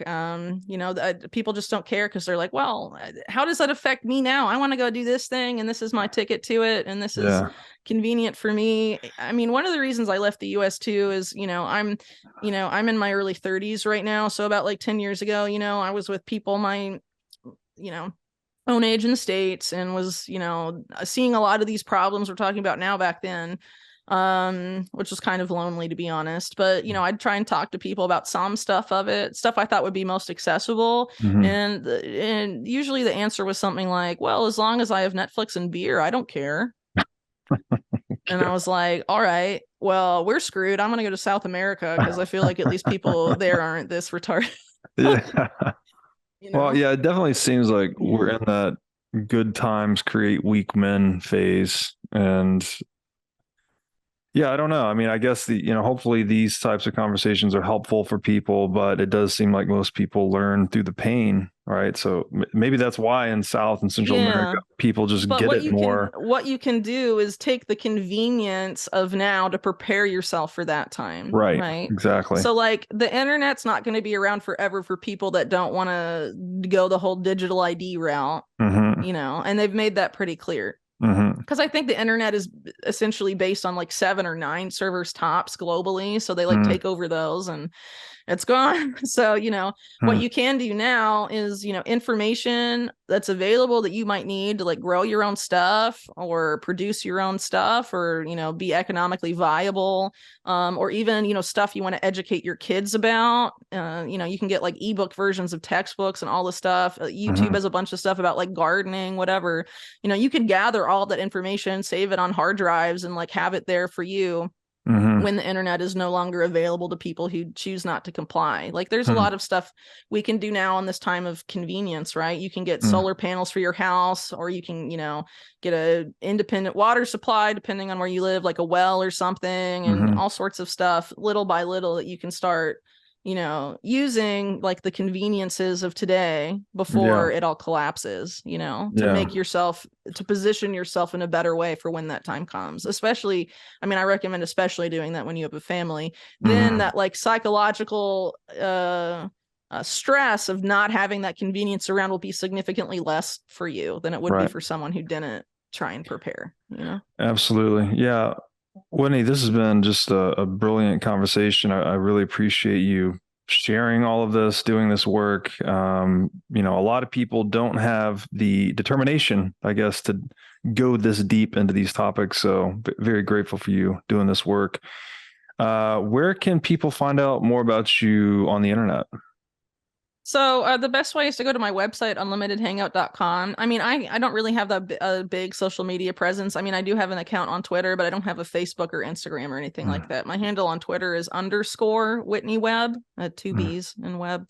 people just don't care because they're like, well, how does that affect me now? I want to go do this thing and this is my ticket to it. And this is convenient for me. I mean, one of the reasons I left the US too is, I'm in my early 30s right now. So about like 10 years ago, I was with people my, own age in the States and was, seeing a lot of these problems we're talking about now back then, which was kind of lonely, to be honest. But, I'd try and talk to people about some stuff I thought would be most accessible. And usually the answer was something like, well, as long as I have Netflix and beer, I don't care. And I was like, all right, well, we're screwed. I'm going to go to South America because I feel like at least people there aren't this retarded. Yeah. You know? Well, yeah, it definitely seems like we're in that good times create weak men phase. And yeah, I don't know. I mean, I guess hopefully these types of conversations are helpful for people, but it does seem like most people learn through the pain, right? So maybe that's why in South and Central America, people just But get it more. what you can do is take the convenience of now to prepare yourself for that time. Right. Right. Exactly. So like the internet's not going to be around forever for people that don't want to go the whole digital ID route, and they've made that pretty clear. Because I think the internet is essentially based on like 7 or 9 servers tops globally. So they like take over those and it's gone. So, what you can do now is, information that's available that you might need to like grow your own stuff or produce your own stuff or, be economically viable, or even, stuff you want to educate your kids about. You can get like ebook versions of textbooks and all the stuff. YouTube has a bunch of stuff about like gardening, whatever. You can gather all that information, save it on hard drives and like have it there for you when the internet is no longer available to people who choose not to comply. Like there's a lot of stuff we can do now in this time of convenience, right? You can get solar panels for your house, or you can, get a independent water supply, depending on where you live, like a well or something, and all sorts of stuff little by little that you can start, using like the conveniences of today before it all collapses, to make yourself, to position yourself in a better way for when that time comes. Especially, I mean, I recommend especially doing that when you have a family. Then that like psychological stress of not having that convenience around will be significantly less for you than it would be for someone who didn't try and prepare, Absolutely. Yeah. Whitney, this has been just a brilliant conversation. I really appreciate you sharing all of this, doing this work. A lot of people don't have the determination, I guess, to go this deep into these topics. So very grateful for you doing this work. Where can people find out more about you on the internet? So the best way is to go to my website, unlimitedhangout.com. I mean, I don't really have that big social media presence. I mean, I do have an account on Twitter, but I don't have a Facebook or Instagram or anything like that. My handle on Twitter is _ Whitney Webb, 2 B's in Webb.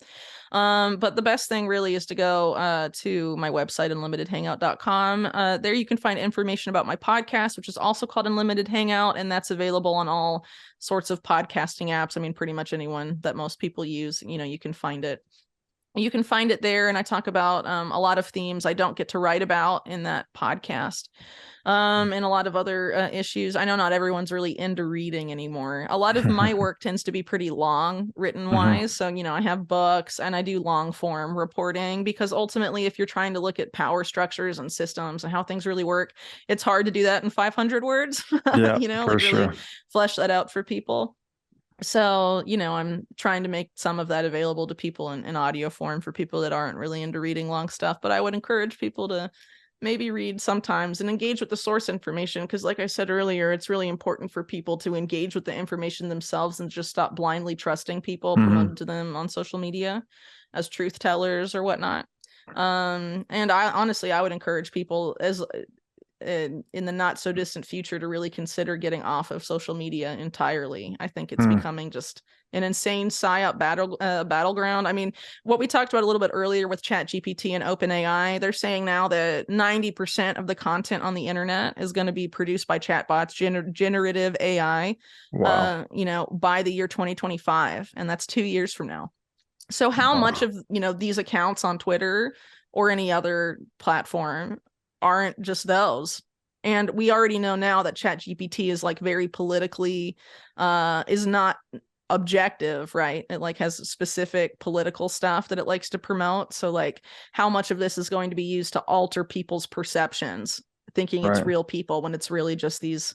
But the best thing really is to go to my website, unlimitedhangout.com. There you can find information about my podcast, which is also called Unlimited Hangout, and that's available on all sorts of podcasting apps. I mean, pretty much anyone that most people use, you can find it. You can find it there, and I talk about a lot of themes I don't get to write about in that podcast, and a lot of other issues. I know not everyone's really into reading anymore. A lot of my work tends to be pretty long, written-wise, so, I have books, and I do long-form reporting, because ultimately, if you're trying to look at power structures and systems and how things really work, it's hard to do that in 500 words, Yeah, like really flesh that out for people. So, I'm trying to make some of that available to people in audio form for people that aren't really into reading long stuff. But I would encourage people to maybe read sometimes and engage with the source information. Because like I said earlier, it's really important for people to engage with the information themselves and just stop blindly trusting people promoted to them on social media as truth tellers or whatnot. And I would encourage people in the not so distant future to really consider getting off of social media entirely. I think it's becoming just an insane psyop battleground. I mean, what we talked about a little bit earlier with ChatGPT and OpenAI, they're saying now that 90% of the content on the internet is going to be produced by chatbots, generative AI, by the year 2025, and that's 2 years from now. So how much of, these accounts on Twitter or any other platform aren't just those? And we already know now that ChatGPT is like very politically is not objective, right? It like has specific political stuff that it likes to promote. So like how much of this is going to be used to alter people's perceptions, thinking it's real people when it's really just these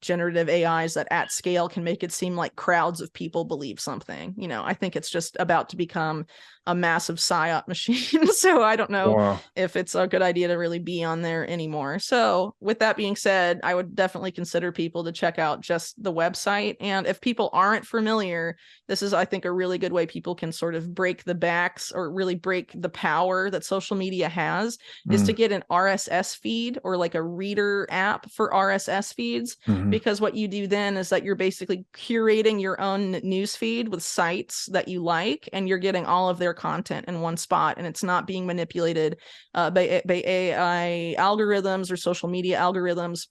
generative AIs that at scale can make it seem like crowds of people believe something. I think it's just about to become a massive psyop machine. So I don't know if it's a good idea to really be on there anymore. So with that being said, I would definitely consider people to check out just the website. And if people aren't familiar, this is, I think, a really good way people can sort of break the backs or really break the power that social media has, is to get an RSS feed or like a reader app for RSS feeds. because what you do then is that you're basically curating your own news feed with sites that you like, and you're getting all of their content in one spot, and it's not being manipulated by AI algorithms or social media algorithms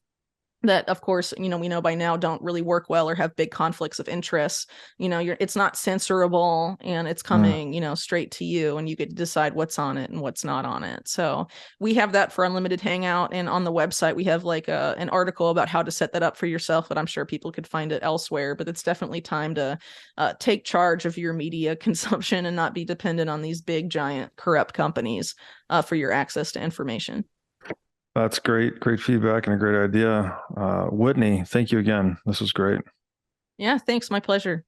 that, of course, we know by now don't really work well or have big conflicts of interest. It's not censorable, and it's coming, straight to you, and you get to decide what's on it and what's not on it. So we have that for Unlimited Hangout, and on the website we have like an article about how to set that up for yourself, but I'm sure people could find it elsewhere. But it's definitely time to take charge of your media consumption and not be dependent on these big, giant, corrupt companies for your access to information. That's great. Great feedback and a great idea. Whitney, thank you again. This was great. Yeah, thanks. My pleasure.